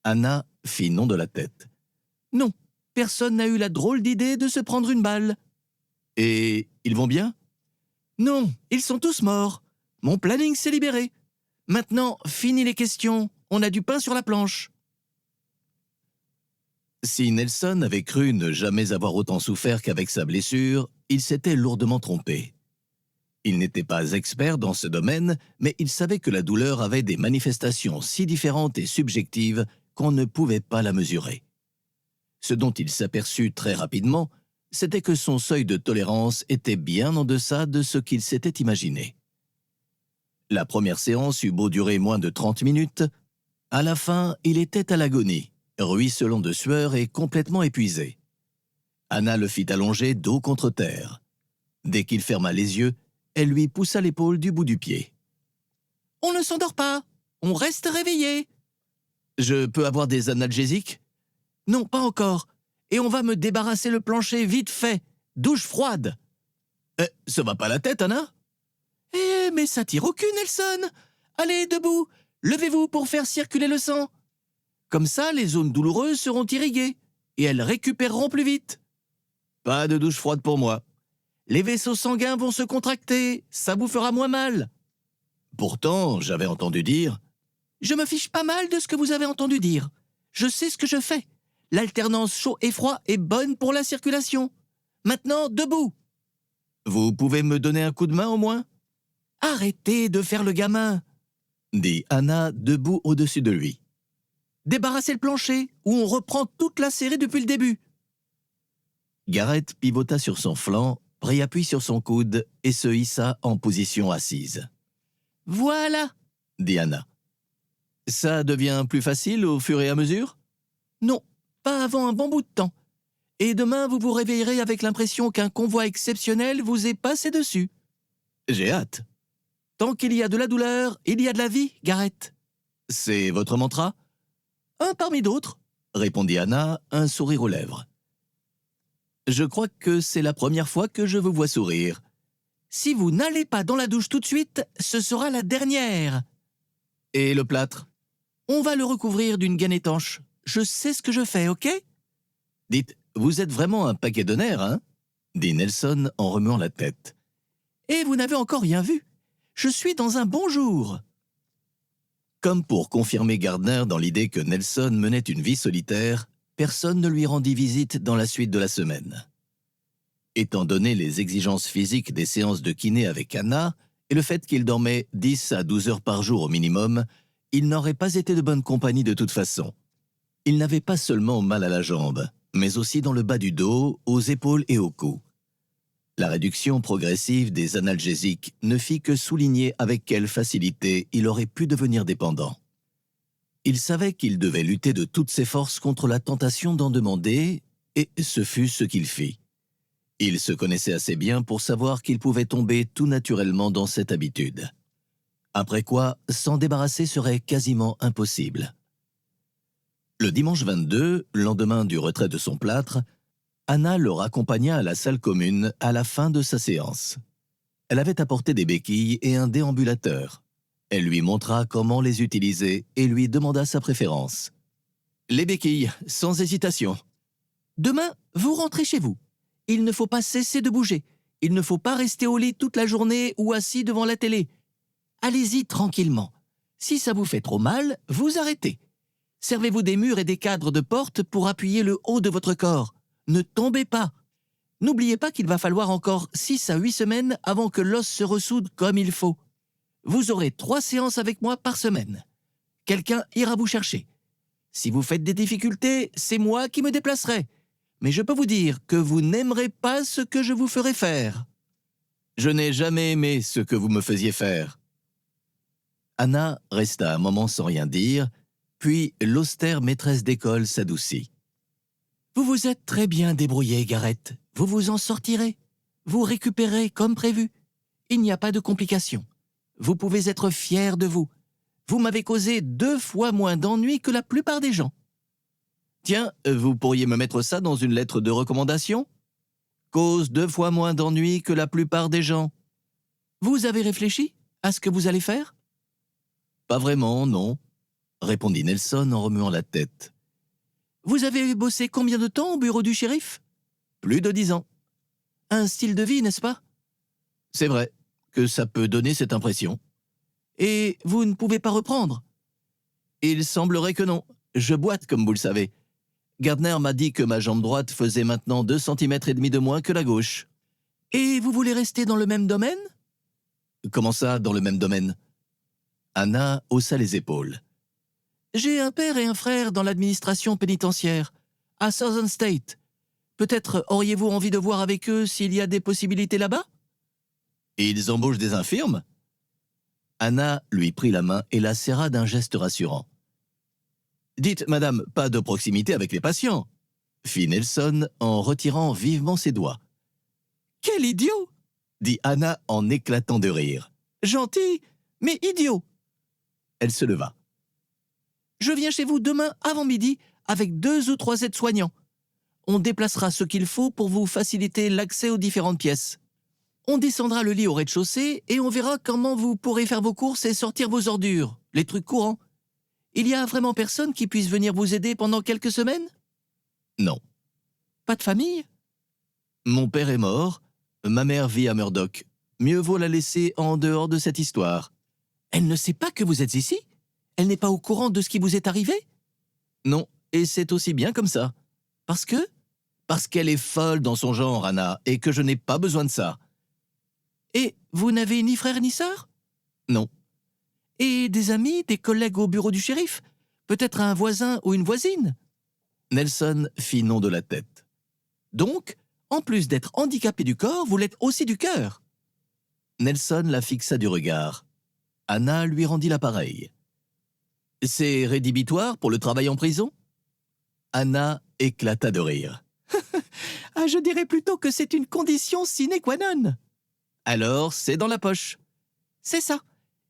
Anna fit non de la tête. Non, personne n'a eu la drôle d'idée de se prendre une balle. Et ils vont bien? Non, ils sont tous morts. Mon planning s'est libéré. Maintenant, fini les questions. On a du pain sur la planche. Si Nelson avait cru ne jamais avoir autant souffert qu'avec sa blessure, il s'était lourdement trompé. Il n'était pas expert dans ce domaine, mais il savait que la douleur avait des manifestations si différentes et subjectives qu'on ne pouvait pas la mesurer. Ce dont il s'aperçut très rapidement, c'était que son seuil de tolérance était bien en deçà de ce qu'il s'était imaginé. La première séance eut beau durer moins de 30 minutes, à la fin, il était à l'agonie, ruisselant de sueur et complètement épuisé. Anna le fit allonger dos contre terre. Dès qu'il ferma les yeux, elle lui poussa l'épaule du bout du pied. « On ne s'endort pas. On reste réveillé. »« Je peux avoir des analgésiques? » ?»« Non, pas encore. Et on va me débarrasser le plancher vite fait. Douche froide. »« Ça va pas la tête, Anna? » ?»« Eh, mais ça tire au cul, Nelson. Allez, debout. Levez-vous pour faire circuler le sang. Comme ça, les zones douloureuses seront irriguées et elles récupéreront plus vite. »« Pas de douche froide pour moi. » »« Les vaisseaux sanguins vont se contracter. Ça vous fera moins mal. » Pourtant, j'avais entendu dire... Je me fiche pas mal de ce que vous avez entendu dire. Je sais ce que je fais. L'alternance chaud et froid est bonne pour la circulation. Maintenant, debout. Vous pouvez me donner un coup de main au moins? Arrêtez de faire le gamin, dit Anna debout au-dessus de lui. Débarrassez le plancher, ou on reprend toute la série depuis le début. Garrett pivota sur son flanc, prit appui sur son coude et se hissa en position assise. Voilà, dit Anna. Ça devient plus facile au fur et à mesure? Non, pas avant un bon bout de temps. Et demain, vous vous réveillerez avec l'impression qu'un convoi exceptionnel vous est passé dessus. J'ai hâte. Tant qu'il y a de la douleur, il y a de la vie, Garrett. C'est votre mantra? Un parmi d'autres, répondit Anna, un sourire aux lèvres. Je crois que c'est la première fois que je vous vois sourire. Si vous n'allez pas dans la douche tout de suite, ce sera la dernière. Et le plâtre? On va le recouvrir d'une gaine étanche. Je sais ce que je fais, ok? Dites, vous êtes vraiment un paquet de nerfs, hein ?» dit Nelson en remuant la tête. « Et vous n'avez encore rien vu. Je suis dans un bon jour. » Comme pour confirmer Gardner dans l'idée que Nelson menait une vie solitaire, personne ne lui rendit visite dans la suite de la semaine. Étant donné les exigences physiques des séances de kiné avec Anna et le fait qu'il dormait 10 à 12 heures par jour au minimum, il n'aurait pas été de bonne compagnie de toute façon. Il n'avait pas seulement mal à la jambe, mais aussi dans le bas du dos, aux épaules et au cou. La réduction progressive des analgésiques ne fit que souligner avec quelle facilité il aurait pu devenir dépendant. Il savait qu'il devait lutter de toutes ses forces contre la tentation d'en demander, et ce fut ce qu'il fit. Il se connaissait assez bien pour savoir qu'il pouvait tomber tout naturellement dans cette habitude. Après quoi, s'en débarrasser serait quasiment impossible. Le dimanche 22, lendemain du retrait de son plâtre, Anna le raccompagna à la salle commune à la fin de sa séance. Elle avait apporté des béquilles et un déambulateur. Elle lui montra comment les utiliser et lui demanda sa préférence. « Les béquilles, sans hésitation. »« Demain, vous rentrez chez vous. Il ne faut pas cesser de bouger. Il ne faut pas rester au lit toute la journée ou assis devant la télé. Allez-y tranquillement. Si ça vous fait trop mal, vous arrêtez. Servez-vous des murs et des cadres de porte pour appuyer le haut de votre corps. Ne tombez pas. N'oubliez pas qu'il va falloir encore 6 à 8 semaines avant que l'os se ressoude comme il faut. Vous aurez 3 séances avec moi par semaine. Quelqu'un ira vous chercher. Si vous faites des difficultés, c'est moi qui me déplacerai. Mais je peux vous dire que vous n'aimerez pas ce que je vous ferai faire. » »« Je n'ai jamais aimé ce que vous me faisiez faire. » Anna resta un moment sans rien dire, puis l'austère maîtresse d'école s'adoucit. « Vous vous êtes très bien débrouillé, Garrett. Vous vous en sortirez. Vous récupérez comme prévu. Il n'y a pas de complications. Vous pouvez être fier de vous. Vous m'avez causé 2 fois moins d'ennuis que la plupart des gens. » »« Tiens, vous pourriez me mettre ça dans une lettre de recommandation ? Cause 2 fois moins d'ennuis que la plupart des gens. » »« Vous avez réfléchi à ce que vous allez faire ? » ?»« Pas vraiment, non, » répondit Nelson en remuant la tête. « Vous avez bossé combien de temps au bureau du shérif ? » ?»« Plus de 10 ans. » »« Un style de vie, n'est-ce pas ? » ?»« C'est vrai que ça peut donner cette impression. »« Et vous ne pouvez pas reprendre ? » ?»« Il semblerait que non. Je boite, comme vous le savez. Gardner m'a dit que ma jambe droite faisait maintenant 2,5 cm de moins que la gauche. »« Et vous voulez rester dans le même domaine ? » ?»« Comment ça, dans le même domaine ?» Anna haussa les épaules. « J'ai un père et un frère dans l'administration pénitentiaire, à Southern State. Peut-être auriez-vous envie de voir avec eux s'il y a des possibilités là-bas ? » ?»« Et ils embauchent des infirmes ?» Anna lui prit la main et la serra d'un geste rassurant. « Dites, madame, pas de proximité avec les patients » fit Nelson en retirant vivement ses doigts. « Quel idiot !» dit Anna en éclatant de rire. « Gentil, mais idiot !» Elle se leva. « Je viens chez vous demain avant midi avec 2 ou 3 aides-soignants. On déplacera ce qu'il faut pour vous faciliter l'accès aux différentes pièces. On descendra le lit au rez-de-chaussée et on verra comment vous pourrez faire vos courses et sortir vos ordures, les trucs courants. Il y a vraiment personne qui puisse venir vous aider pendant quelques semaines ? » ?»« Non. »« Pas de famille ? » ?»« Mon père est mort. Ma mère vit à Murdoch. Mieux vaut la laisser en dehors de cette histoire. »« Elle ne sait pas que vous êtes ici ? Elle n'est pas au courant de ce qui vous est arrivé ? » ?»« Non, et c'est aussi bien comme ça. »« Parce que ? » ?»« Parce qu'elle est folle dans son genre, Anna, et que je n'ai pas besoin de ça. »« Et vous n'avez ni frère ni sœur ? » ?»« Non. »« Et des amis, des collègues au bureau du shérif ? Peut-être un voisin ou une voisine ? » Nelson fit non de la tête. « Donc, en plus d'être handicapé du corps, vous l'êtes aussi du cœur. » Nelson la fixa du regard. Anna lui rendit l'appareil. « C'est rédhibitoire pour le travail en prison ?» Anna éclata de rire. « Ah, je dirais plutôt que c'est une condition sine qua non. »« Alors, c'est dans la poche. »« C'est ça.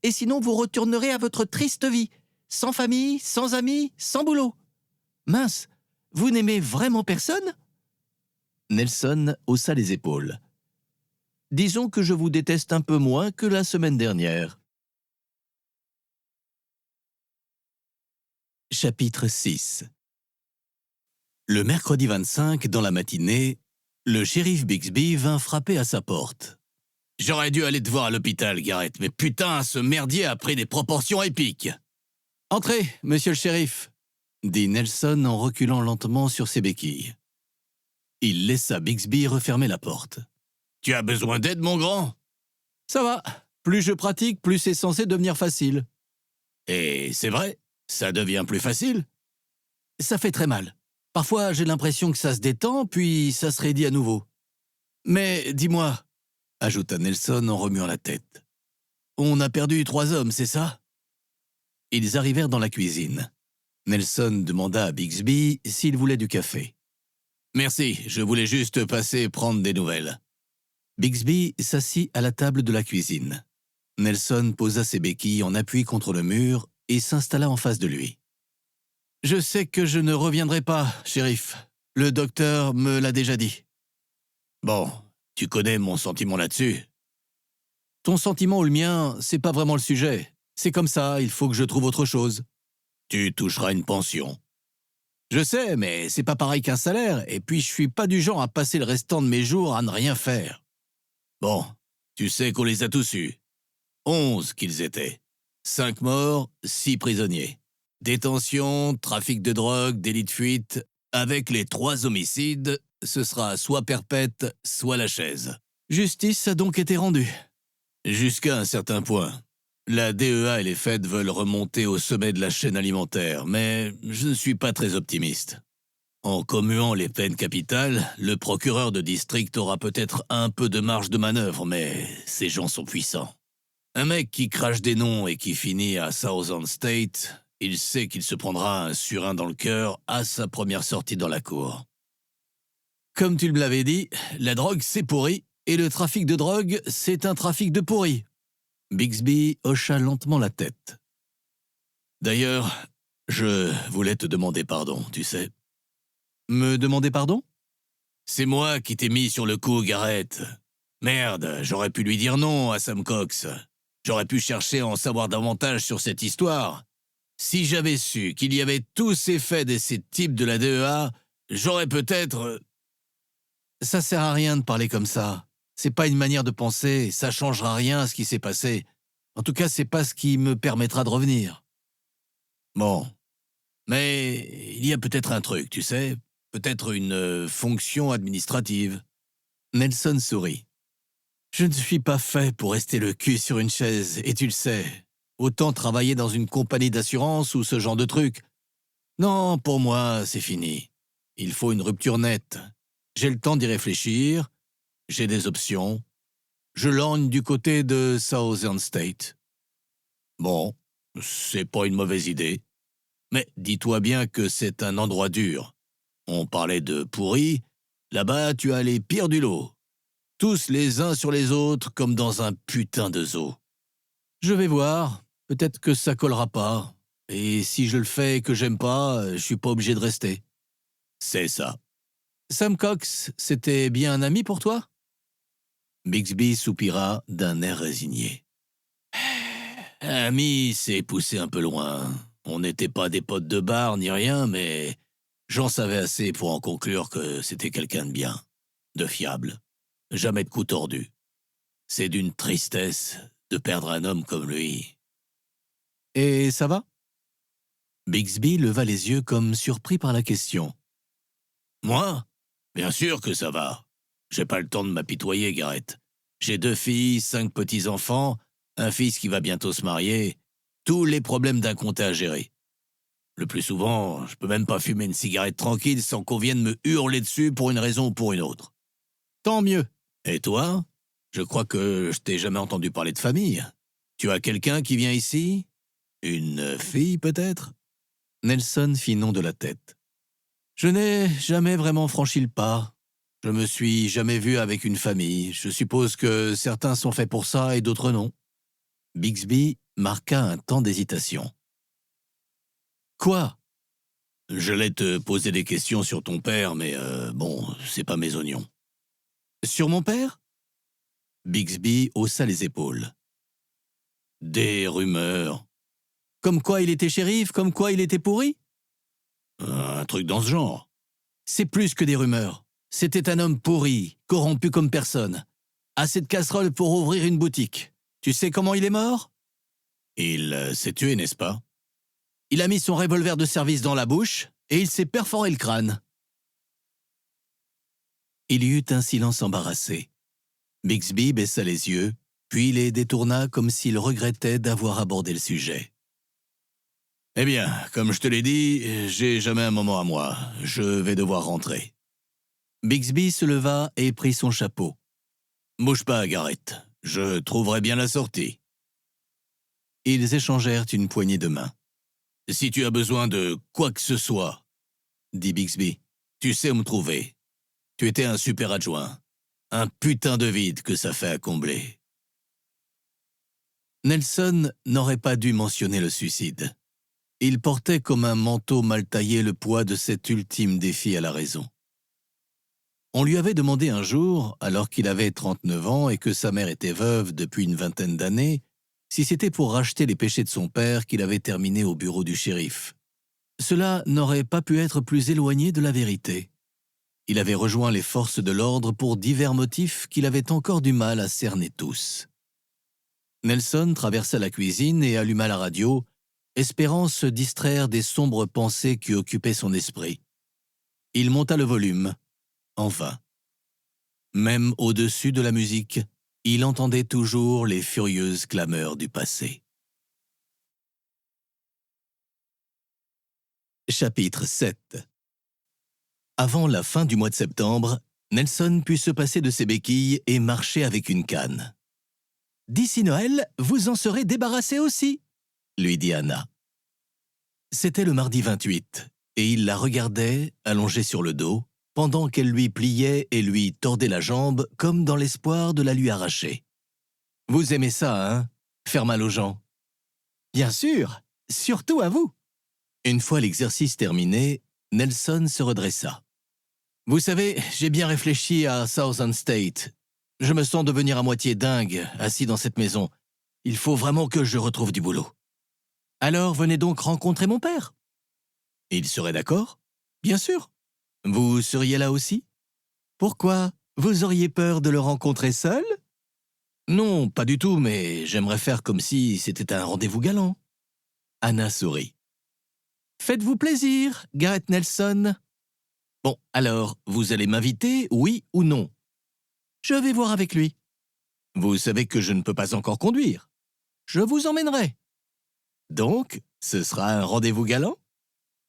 Et sinon, vous retournerez à votre triste vie, sans famille, sans amis, sans boulot. Mince, vous n'aimez vraiment personne ? » Nelson haussa les épaules. « Disons que je vous déteste un peu moins que la semaine dernière. » Chapitre 6. Le mercredi 25, dans la matinée, le shérif Bixby vint frapper à sa porte. « J'aurais dû aller te voir à l'hôpital, Garrett, mais putain, ce merdier a pris des proportions épiques. »« Entrez, monsieur le shérif, » dit Nelson en reculant lentement sur ses béquilles. Il laissa Bixby refermer la porte. « Tu as besoin d'aide, mon grand ?»« Ça va. Plus je pratique, plus c'est censé devenir facile. »« Et c'est vrai, ça devient plus facile ?»« Ça fait très mal. Parfois, j'ai l'impression que ça se détend, puis ça se raidit à nouveau. Mais dis-moi, » ajouta Nelson en remuant la tête. « On a perdu 3 hommes, c'est ça ?» Ils arrivèrent dans la cuisine. Nelson demanda à Bixby s'il voulait du café. « Merci, je voulais juste passer prendre des nouvelles. » Bixby s'assit à la table de la cuisine. Nelson posa ses béquilles en appui contre le mur et s'installa en face de lui. « Je sais que je ne reviendrai pas, shérif. Le docteur me l'a déjà dit. »« Bon, tu connais mon sentiment là-dessus. »« Ton sentiment ou le mien, c'est pas vraiment le sujet. C'est comme ça, il faut que je trouve autre chose. »« Tu toucheras une pension. »« Je sais, mais c'est pas pareil qu'un salaire, et puis je suis pas du genre à passer le restant de mes jours à ne rien faire. »« Bon, tu sais qu'on les a tous eus. 11 qu'ils étaient. 5 morts, 6 prisonniers. Détention, trafic de drogue, délit de fuite. Avec les 3 homicides, ce sera soit perpète, soit la chaise. » Justice a donc été rendue. Jusqu'à un certain point. La DEA et les Feds veulent remonter au sommet de la chaîne alimentaire, mais je ne suis pas très optimiste. En commuant les peines capitales, le procureur de district aura peut-être un peu de marge de manœuvre, mais ces gens sont puissants. Un mec qui crache des noms et qui finit à Southern State, il sait qu'il se prendra un surin dans le cœur à sa première sortie dans la cour. Comme tu me l'avais dit, la drogue c'est pourri, et le trafic de drogue c'est un trafic de pourri. Bixby hocha lentement la tête. D'ailleurs, je voulais te demander pardon, tu sais. Me demander pardon? C'est moi qui t'ai mis sur le coup, Garrett. Merde, j'aurais pu lui dire non à Sam Cox. J'aurais pu chercher à en savoir davantage sur cette histoire. Si j'avais su qu'il y avait tous ces faits et ces types de la DEA, j'aurais peut-être... Ça sert à rien de parler comme ça. C'est pas une manière de penser, ça changera rien à ce qui s'est passé. En tout cas, c'est pas ce qui me permettra de revenir. Bon. Mais il y a peut-être un truc, tu sais. Peut-être une fonction administrative. Nelson sourit. Je ne suis pas fait pour rester le cul sur une chaise, et tu le sais. Autant travailler dans une compagnie d'assurance ou ce genre de truc. Non, pour moi, c'est fini. Il faut une rupture nette. J'ai le temps d'y réfléchir. J'ai des options. Je lorgne du côté de Southern State. Bon, c'est pas une mauvaise idée. Mais dis-toi bien que c'est un endroit dur. On parlait de pourri. Là-bas, tu as les pires du lot. Tous les uns sur les autres comme dans un putain de zoo. Je vais voir. Peut-être que ça collera pas. Et si je le fais et que j'aime pas, je suis pas obligé de rester. C'est ça. Sam Cox, c'était bien un ami pour toi? Bixby soupira d'un air résigné. Ami, c'est poussé un peu loin. On n'était pas des potes de bar ni rien, mais j'en savais assez pour en conclure que c'était quelqu'un de bien, de fiable. Jamais de coup tordu. C'est d'une tristesse de perdre un homme comme lui. Et ça va? Bixby leva les yeux comme surpris par la question. Moi? Bien sûr que ça va. J'ai pas le temps de m'apitoyer, Garrett. J'ai 2 filles, 5 petits-enfants, un fils qui va bientôt se marier. Tous les problèmes d'un comté à gérer. Le plus souvent, je peux même pas fumer une cigarette tranquille sans qu'on vienne me hurler dessus pour une raison ou pour une autre. Tant mieux. Et toi? Je crois que je t'ai jamais entendu parler de famille. Tu as quelqu'un qui vient ici? Une fille, peut-être? Nelson fit non de la tête. Je n'ai jamais vraiment franchi le pas. Je me suis jamais vu avec une famille. Je suppose que certains sont faits pour ça et d'autres non. Bixby marqua un temps d'hésitation. Quoi? J'allais te poser des questions sur ton père, mais bon, c'est pas mes oignons. Sur mon père? Bixby haussa les épaules. Des rumeurs. Comme quoi il était shérif, comme quoi il était pourri? Un truc dans ce genre. C'est plus que des rumeurs. C'était un homme pourri, corrompu comme personne. Assez de casseroles pour ouvrir une boutique. Tu sais comment il est mort? Il s'est tué, n'est-ce pas? Il a mis son revolver de service dans la bouche et il s'est perforé le crâne. Il y eut un silence embarrassé. Bixby baissa les yeux, puis les détourna comme s'il regrettait d'avoir abordé le sujet. « Eh bien, comme je te l'ai dit, j'ai jamais un moment à moi. Je vais devoir rentrer. » Bixby se leva et prit son chapeau. « Bouge pas, Garrett. Je trouverai bien la sortie. » Ils échangèrent une poignée de main. « Si tu as besoin de quoi que ce soit, » dit Bixby, « tu sais où me trouver. Tu étais un super adjoint. Un putain de vide que ça fait à combler. » Nelson n'aurait pas dû mentionner le suicide. Il portait comme un manteau mal taillé le poids de cet ultime défi à la raison. On lui avait demandé un jour, alors qu'il avait 39 ans et que sa mère était veuve depuis une vingtaine d'années, si c'était pour racheter les péchés de son père qu'il avait terminé au bureau du shérif. Cela n'aurait pas pu être plus éloigné de la vérité. Il avait rejoint les forces de l'ordre pour divers motifs qu'il avait encore du mal à cerner tous. Nelson traversa la cuisine et alluma la radio, espérant se distraire des sombres pensées qui occupaient son esprit. Il monta le volume, en vain. Même au-dessus de la musique, il entendait toujours les furieuses clameurs du passé. Chapitre 7. Avant la fin du mois de septembre, Nelson put se passer de ses béquilles et marcher avec une canne. « D'ici Noël, vous en serez débarrassé aussi, » lui dit Anna. C'était le mardi 28, et il la regardait, allongée sur le dos, pendant qu'elle lui pliait et lui tordait la jambe comme dans l'espoir de la lui arracher. « Vous aimez ça, hein? Faire mal aux gens? »« Bien sûr, surtout à vous. » Une fois l'exercice terminé, Nelson se redressa. « Vous savez, j'ai bien réfléchi à Southern State. Je me sens devenir à moitié dingue, assis dans cette maison. Il faut vraiment que je retrouve du boulot. »« Alors venez donc rencontrer mon père. »« Il serait d'accord? »« Bien sûr. »« Vous seriez là aussi? »« Pourquoi? Vous auriez peur de le rencontrer seul? »« Non, pas du tout, mais j'aimerais faire comme si c'était un rendez-vous galant. » Anna sourit. « Faites-vous plaisir, Garrett Nelson. »« Bon, alors, vous allez m'inviter, oui ou non? »« Je vais voir avec lui. »« Vous savez que je ne peux pas encore conduire. »« Je vous emmènerai. »« Donc, ce sera un rendez-vous galant? »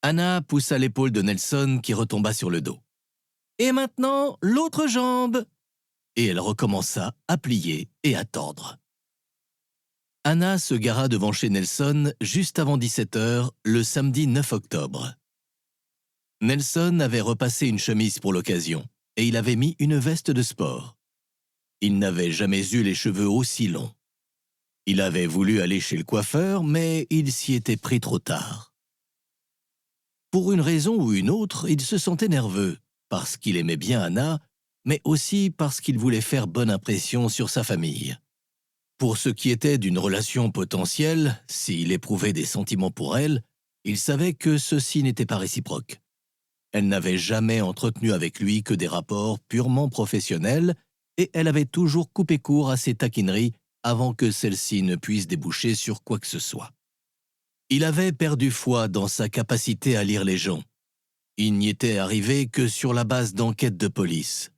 Anna poussa l'épaule de Nelson qui retomba sur le dos. « Et maintenant, l'autre jambe !» Et elle recommença à plier et à tordre. Anna se gara devant chez Nelson juste avant 17h le samedi 9 octobre. Nelson avait repassé une chemise pour l'occasion et il avait mis une veste de sport. Il n'avait jamais eu les cheveux aussi longs. Il avait voulu aller chez le coiffeur, mais il s'y était pris trop tard. Pour une raison ou une autre, il se sentait nerveux, parce qu'il aimait bien Anna, mais aussi parce qu'il voulait faire bonne impression sur sa famille. Pour ce qui était d'une relation potentielle, s'il éprouvait des sentiments pour elle, il savait que ceci n'était pas réciproque. Elle n'avait jamais entretenu avec lui que des rapports purement professionnels et elle avait toujours coupé court à ses taquineries avant que celles-ci ne puissent déboucher sur quoi que ce soit. Il avait perdu foi dans sa capacité à lire les gens. Il n'y était arrivé que sur la base d'enquêtes de police.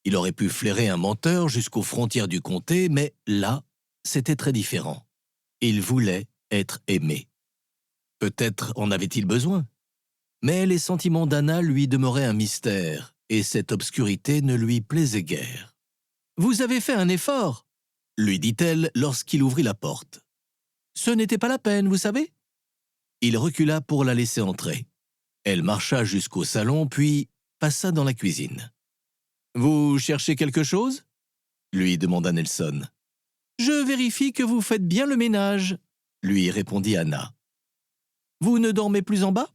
Il aurait pu flairer un menteur jusqu'aux frontières du comté, mais là, c'était très différent. Il voulait être aimé. Peut-être en avait-il besoin. Mais les sentiments d'Anna lui demeuraient un mystère, et cette obscurité ne lui plaisait guère. « Vous avez fait un effort », lui dit-elle lorsqu'il ouvrit la porte. « Ce n'était pas la peine, vous savez ?» Il recula pour la laisser entrer. Elle marcha jusqu'au salon, puis passa dans la cuisine. « Vous cherchez quelque chose ?» lui demanda Nelson. « Je vérifie que vous faites bien le ménage », lui répondit Anna. « Vous ne dormez plus en bas ?»«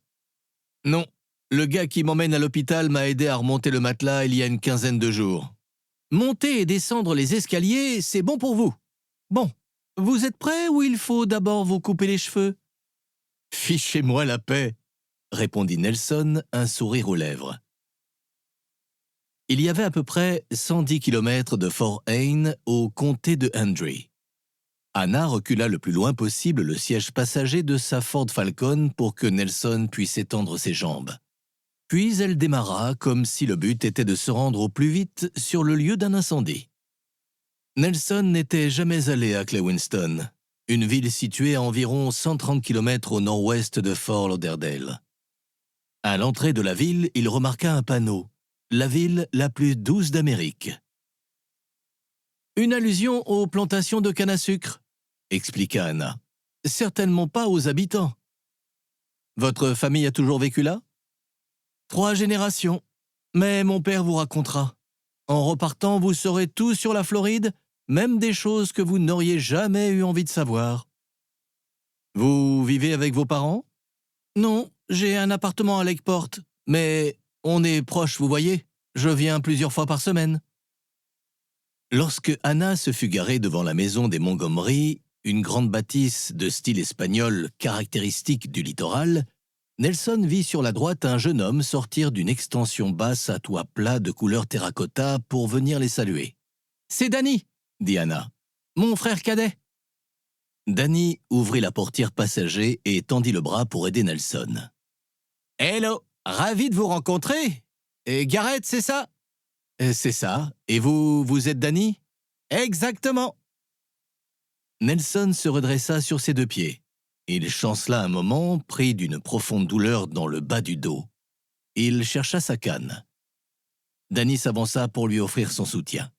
Non, le gars qui m'emmène à l'hôpital m'a aidé à remonter le matelas il y a une quinzaine de jours. Monter et descendre les escaliers, c'est bon pour vous. Bon, vous êtes prêts ou il faut d'abord vous couper les cheveux ?»« Fichez-moi la paix », répondit Nelson, un sourire aux lèvres. Il y avait à peu près 110 kilomètres de Fort Hayne au comté de Hendry. Anna recula le plus loin possible le siège passager de sa Ford Falcon pour que Nelson puisse étendre ses jambes. Puis elle démarra comme si le but était de se rendre au plus vite sur le lieu d'un incendie. Nelson n'était jamais allé à Clay Winston, une ville située à environ 130 km au nord-ouest de Fort Lauderdale. À l'entrée de la ville, il remarqua un panneau « La ville la plus douce d'Amérique ». Une allusion aux plantations de canne à sucre, expliqua Anna. Certainement pas aux habitants. Votre famille a toujours vécu là? 3 générations. Mais mon père vous racontera. En repartant, vous saurez tout sur la Floride, même des choses que vous n'auriez jamais eu envie de savoir. Vous vivez avec vos parents? Non, j'ai un appartement à Lakeport, mais on est proches, vous voyez. Je viens plusieurs fois par semaine. Lorsque Anna se fut garée devant la maison des Montgomery, une grande bâtisse de style espagnol caractéristique du littoral, Nelson vit sur la droite un jeune homme sortir d'une extension basse à toit plat de couleur terracotta pour venir les saluer. « C'est Danny !» dit Anna. « Mon frère cadet !» Danny ouvrit la portière passager et tendit le bras pour aider Nelson. « Hello, ravi de vous rencontrer. Et Garrett, c'est ça? » C'est ça. Et vous êtes Danny? Exactement. Nelson se redressa sur ses 2 pieds. Il chancela un moment, pris d'une profonde douleur dans le bas du dos. Il chercha sa canne. Danny s'avança pour lui offrir son soutien.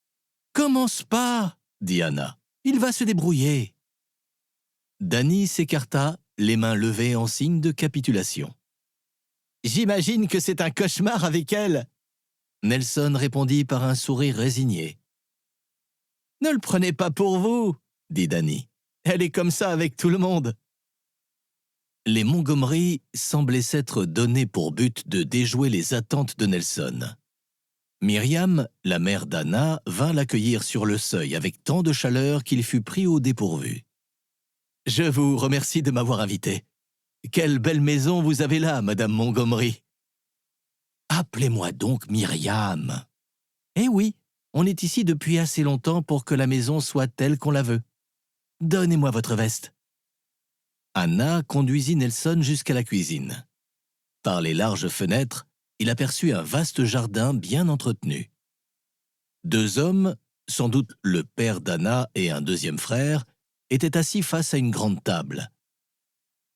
« Commence pas, dit Anna. Il va se débrouiller. » Danny s'écarta, les mains levées en signe de capitulation. « J'imagine que c'est un cauchemar avec elle. » Nelson répondit par un sourire résigné. « Ne le prenez pas pour vous, dit Danny. Elle est comme ça avec tout le monde. » Les Montgomery semblaient s'être donné pour but de déjouer les attentes de Nelson. Myriam, la mère d'Anna, vint l'accueillir sur le seuil avec tant de chaleur qu'il fut pris au dépourvu. « Je vous remercie de m'avoir invité. Quelle belle maison vous avez là, Madame Montgomery. » « Appelez-moi donc Myriam. »« Eh oui, on est ici depuis assez longtemps pour que la maison soit telle qu'on la veut. Donnez-moi votre veste. » Anna conduisit Nelson jusqu'à la cuisine. Par les larges fenêtres, il aperçut un vaste jardin bien entretenu. 2 hommes, sans doute le père d'Anna et un 2e frère, étaient assis face à une grande table.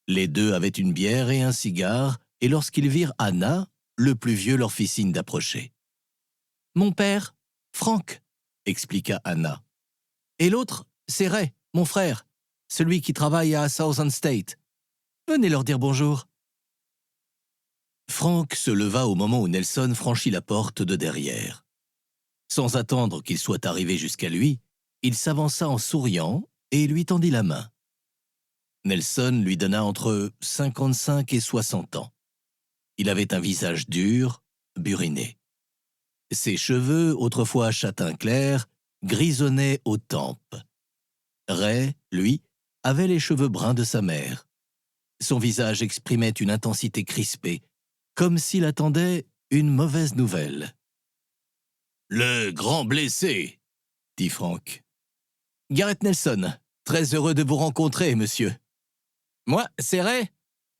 Les 2 avaient une bière et un cigare, et lorsqu'ils virent Anna, le plus vieux leur fit signe d'approcher. « Mon père, Frank, » expliqua Anna. « Et l'autre, c'est Ray, mon frère, celui qui travaille à Southern State. Venez leur dire bonjour. » Frank se leva au moment où Nelson franchit la porte de derrière. Sans attendre qu'il soit arrivé jusqu'à lui, il s'avança en souriant et lui tendit la main. Nelson lui donna entre 55 et 60 ans. Il avait un visage dur, buriné. Ses cheveux, autrefois châtain clair, grisonnaient aux tempes. Ray, lui, avait les cheveux bruns de sa mère. Son visage exprimait une intensité crispée, comme s'il attendait une mauvaise nouvelle. « Le grand blessé, » dit Frank. « Garrett Nelson, très heureux de vous rencontrer, monsieur. »« Moi, c'est Ray, »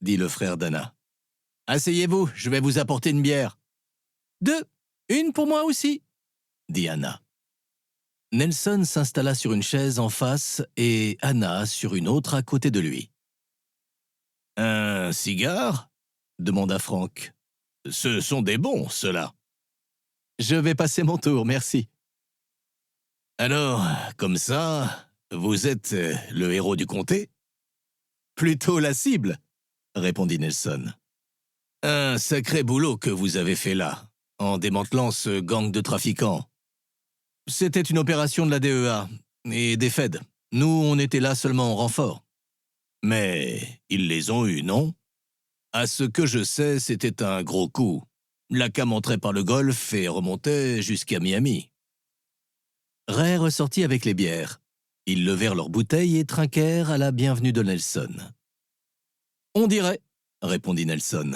dit le frère d'Anna. « Asseyez-vous, je vais vous apporter une bière. »« 2, une pour moi aussi, » dit Anna. Nelson s'installa sur une chaise en face et Anna sur une autre à côté de lui. « Un cigare ?» demanda Frank. « Ce sont des bons, ceux-là. »« Je vais passer mon tour, merci. »« Alors, comme ça, vous êtes le héros du comté ?»« Plutôt la cible, » répondit Nelson. « Un sacré boulot que vous avez fait là, en démantelant ce gang de trafiquants. » C'était une opération de la DEA et des Feds. Nous, on était là seulement en renfort. Mais ils les ont eus, non? À ce que je sais, c'était un gros coup. La cam entrait par le Golfe et remontait jusqu'à Miami. Ray ressortit avec les bières. Ils levèrent leurs bouteilles et trinquèrent à la bienvenue de Nelson. « On dirait, » répondit Nelson.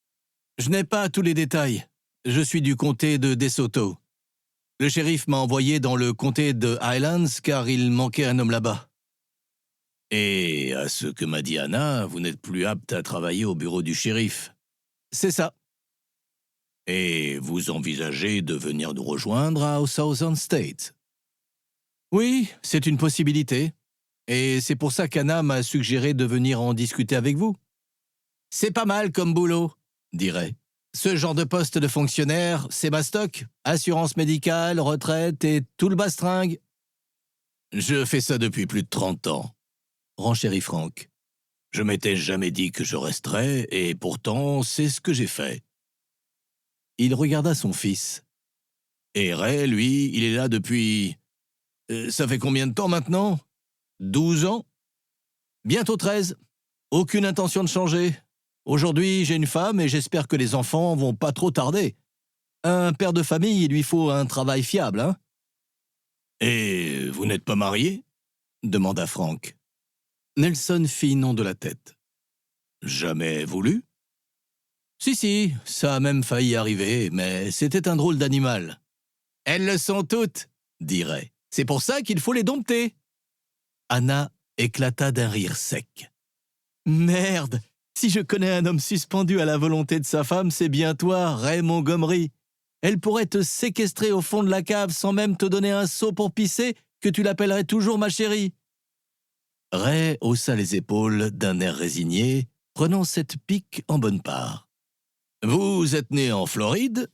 « Je n'ai pas tous les détails, Je suis du comté de DeSoto. Le shérif m'a envoyé dans le comté de Highlands car il manquait un homme là-bas. Et à ce que m'a dit Anna, vous n'êtes plus apte à travailler au bureau du shérif. C'est ça. Et vous envisagez de venir nous rejoindre à Southern State? Oui, c'est une possibilité. Et c'est pour ça qu'Anna m'a suggéré de venir en discuter avec vous. C'est pas mal comme boulot, dirait. Ce genre de poste de fonctionnaire, c'est ma stock. Assurance médicale, retraite et tout le bastringue. Je fais ça depuis plus de 30 ans, renchérit Frank. Je m'étais jamais dit que je resterais, et pourtant, c'est ce que j'ai fait. Il regarda son fils. Et Ray, lui, il est là depuis... ça fait combien de temps maintenant? 12 ans? Bientôt 13. Aucune intention de changer. Aujourd'hui, j'ai une femme et j'espère que les enfants vont pas trop tarder. Un père de famille, il lui faut un travail fiable, hein? Et vous n'êtes pas marié? Demanda Frank. Nelson fit non de la tête. Jamais voulu? Si, ça a même failli arriver, mais c'était un drôle d'animal. Elles le sont toutes, dirait. C'est pour ça qu'il faut les dompter. Anna éclata d'un rire sec. Merde! Si je connais un homme suspendu à la volonté de sa femme, c'est bien toi, Ray Montgomery. Elle pourrait te séquestrer au fond de la cave sans même te donner un seau pour pisser, que tu l'appellerais toujours ma chérie. Ray haussa les épaules d'un air résigné, prenant cette pique en bonne part. « Vous êtes né en Floride ?»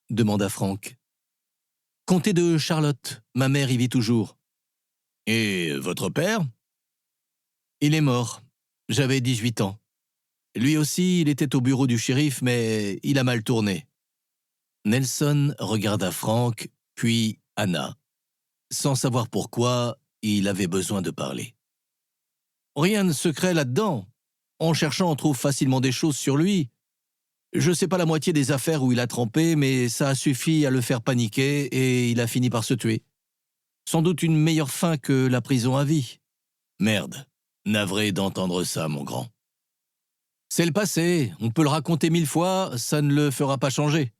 demanda Frank. « Comté de Charlotte, ma mère y vit toujours. »« Et votre père ?»« Il est mort. J'avais 18 ans. Lui aussi, il était au bureau du shérif, mais il a mal tourné. » Nelson regarda Frank, puis Anna. Sans savoir pourquoi, il avait besoin de parler. « Rien de secret là-dedans. En cherchant, on trouve facilement des choses sur lui. Je sais pas la moitié des affaires où il a trempé, mais ça a suffi à le faire paniquer et il a fini par se tuer. Sans doute une meilleure fin que la prison à vie. » Merde, navré d'entendre ça, mon grand. C'est le passé, on peut le raconter 1000 fois, ça ne le fera pas changer.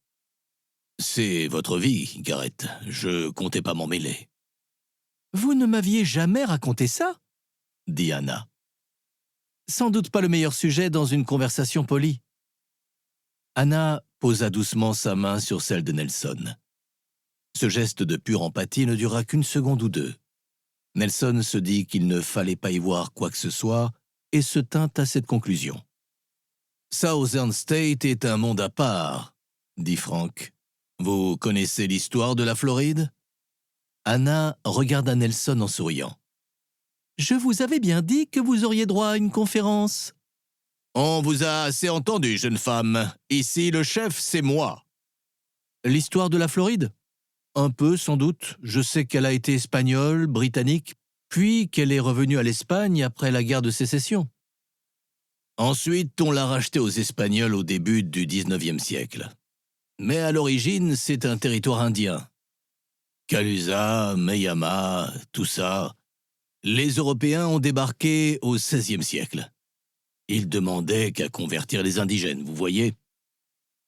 C'est votre vie, Garrett, je comptais pas m'en mêler. Vous ne m'aviez jamais raconté ça? Dit Anna. Sans doute pas le meilleur sujet dans une conversation polie. Anna posa doucement sa main sur celle de Nelson. Ce geste de pure empathie ne dura qu'une seconde ou deux. Nelson se dit qu'il ne fallait pas y voir quoi que ce soit et se tint à cette conclusion. « Southern State est un monde à part, » dit Frank. « Vous connaissez l'histoire de la Floride ?» Anna regarda Nelson en souriant. « Je vous avais bien dit que vous auriez droit à une conférence. »« On vous a assez entendu, jeune femme. Ici, le chef, c'est moi. »« L'histoire de la Floride ? Un peu, sans doute. Je sais qu'elle a été espagnole, britannique, puis qu'elle est revenue à l'Espagne après la guerre de sécession. Ensuite, on l'a rachetée aux Espagnols au début du 19e siècle. Mais à l'origine, c'est un territoire indien. Calusa, Meyama, tout ça. Les Européens ont débarqué au XVIe siècle. Ils demandaient qu'à convertir les indigènes, vous voyez.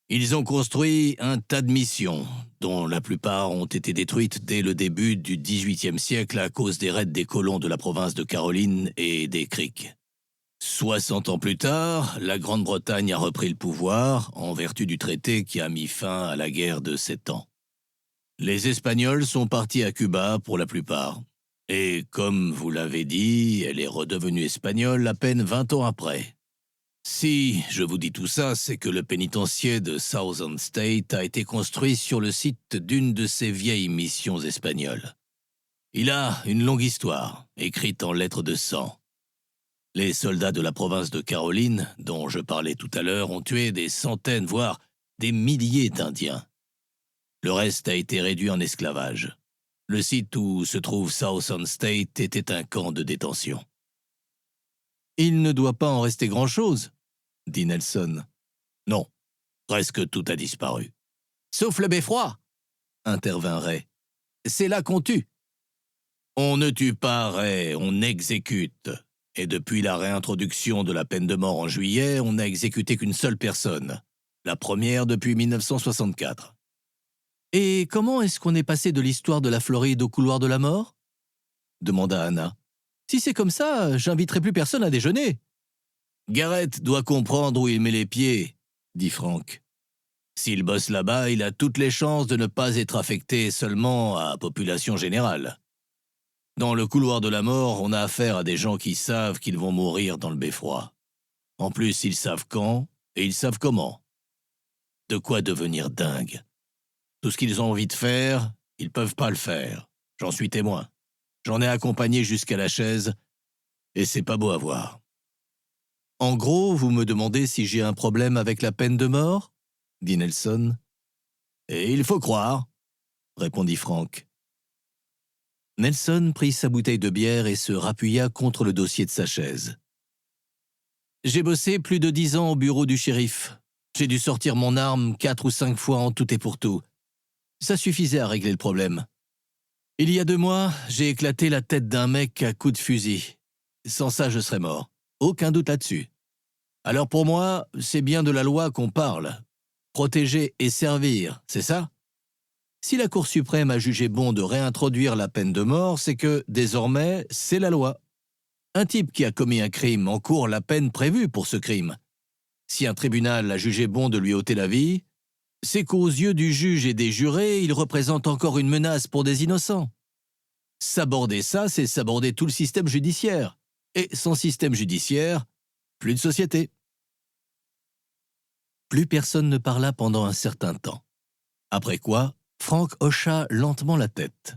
Ils ont construit un tas de missions, dont la plupart ont été détruites dès le début du XVIIIe siècle à cause des raids des colons de la province de Caroline et des Creeks. 60 ans plus tard, la Grande-Bretagne a repris le pouvoir en vertu du traité qui a mis fin à la guerre de 7 ans. Les Espagnols sont partis à Cuba pour la plupart. Et comme vous l'avez dit, elle est redevenue espagnole à peine 20 ans après. Si je vous dis tout ça, c'est que le pénitencier de Southern State a été construit sur le site d'une de ces vieilles missions espagnoles. Il a une longue histoire, écrite en lettres de sang. Les soldats de la province de Caroline, dont je parlais tout à l'heure, ont tué des centaines, voire des milliers d'Indiens. Le reste a été réduit en esclavage. Le site où se trouve Southern State était un camp de détention. « Il ne doit pas en rester grand-chose, » dit Nelson. « Non, presque tout a disparu. »« Sauf le beffroi, » intervint Ray. « C'est là qu'on tue. »« On ne tue pas, Ray, on exécute. Et depuis la réintroduction de la peine de mort en juillet, on n'a exécuté qu'une seule personne. la première depuis 1964. Et comment est-ce qu'on est passé de l'histoire de la Floride au couloir de la mort? Demanda Anna. Si c'est comme ça, j'inviterai plus personne à déjeuner. Garrett doit comprendre où il met les pieds, dit Frank. S'il bosse là-bas, il a toutes les chances de ne pas être affecté seulement à population générale. Dans le couloir de la mort, on a affaire à des gens qui savent qu'ils vont mourir dans le beffroi. En plus, ils savent quand et ils savent comment. De quoi devenir dingue. Tout ce qu'ils ont envie de faire, ils peuvent pas le faire. J'en suis témoin. J'en ai accompagné jusqu'à la chaise, et c'est pas beau à voir. En gros, vous me demandez si j'ai un problème avec la peine de mort? Dit Nelson. Et il faut croire, répondit Frank. Nelson prit sa bouteille de bière et se rappuya contre le dossier de sa chaise. J'ai bossé plus de 10 ans au bureau du shérif. J'ai dû sortir mon arme 4 ou 5 fois en tout et pour tout. Ça suffisait à régler le problème. Il y a 2 mois, j'ai éclaté la tête d'un mec à coups de fusil. Sans ça, je serais mort. Aucun doute là-dessus. Alors pour moi, c'est bien de la loi qu'on parle. Protéger et servir, c'est ça? Si la Cour suprême a jugé bon de réintroduire la peine de mort, c'est que, désormais, c'est la loi. Un type qui a commis un crime encourt la peine prévue pour ce crime. Si un tribunal a jugé bon de lui ôter la vie, c'est qu'aux yeux du juge et des jurés, il représente encore une menace pour des innocents. S'aborder ça, c'est s'aborder tout le système judiciaire. Et sans système judiciaire, plus de société. Plus personne ne parla pendant un certain temps. Après quoi, Frank hocha lentement la tête.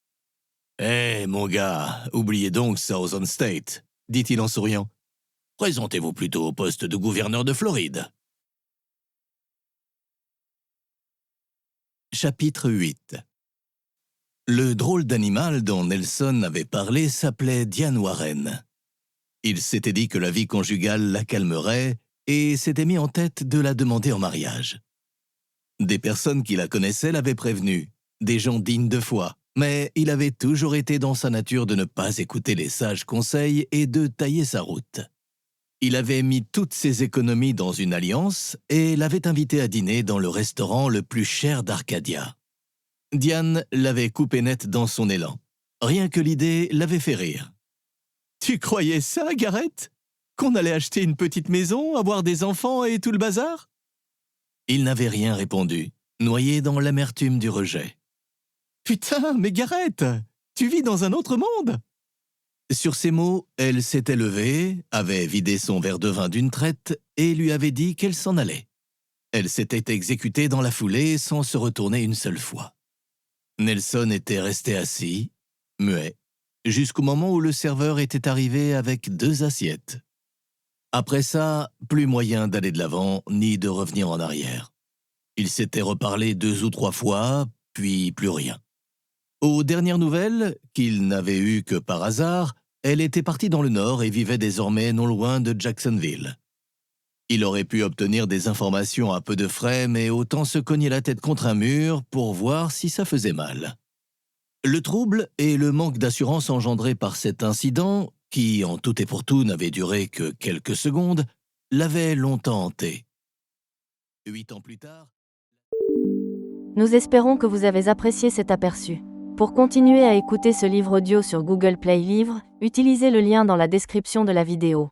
« Hé, mon gars, oubliez donc Southern State, dit-il en souriant. Présentez-vous plutôt au poste de gouverneur de Floride. » Chapitre 8. Le drôle d'animal dont Nelson avait parlé s'appelait Diane Warren. Il s'était dit que la vie conjugale la calmerait et s'était mis en tête de la demander en mariage. Des personnes qui la connaissaient l'avaient prévenu, des gens dignes de foi, mais il avait toujours été dans sa nature de ne pas écouter les sages conseils et de tailler sa route. Il avait mis toutes ses économies dans une alliance et l'avait invité à dîner dans le restaurant le plus cher d'Arcadia. Diane l'avait coupé net dans son élan. Rien que l'idée l'avait fait rire. « Tu croyais ça, Garrett? Qu'on allait acheter une petite maison, avoir des enfants et tout le bazar ?» Il n'avait rien répondu, noyé dans l'amertume du rejet. « Putain, mais Garrett, tu vis dans un autre monde !» Sur ces mots, elle s'était levée, avait vidé son verre de vin d'une traite et lui avait dit qu'elle s'en allait. Elle s'était exécutée dans la foulée sans se retourner une seule fois. Nelson était resté assis, muet, jusqu'au moment où le serveur était arrivé avec 2 assiettes. Après ça, plus moyen d'aller de l'avant ni de revenir en arrière. Ils s'étaient reparlé 2 ou 3 fois, puis plus rien. Aux dernières nouvelles, qu'il n'avait eues que par hasard, elle était partie dans le nord et vivait désormais non loin de Jacksonville. Il aurait pu obtenir des informations à peu de frais, mais autant se cogner la tête contre un mur pour voir si ça faisait mal. Le trouble et le manque d'assurance engendré par cet incident, qui en tout et pour tout n'avait duré que quelques secondes, l'avaient longtemps hanté. 8 ans plus tard... Nous espérons que vous avez apprécié cet aperçu. Pour continuer à écouter ce livre audio sur Google Play Livres, utilisez le lien dans la description de la vidéo.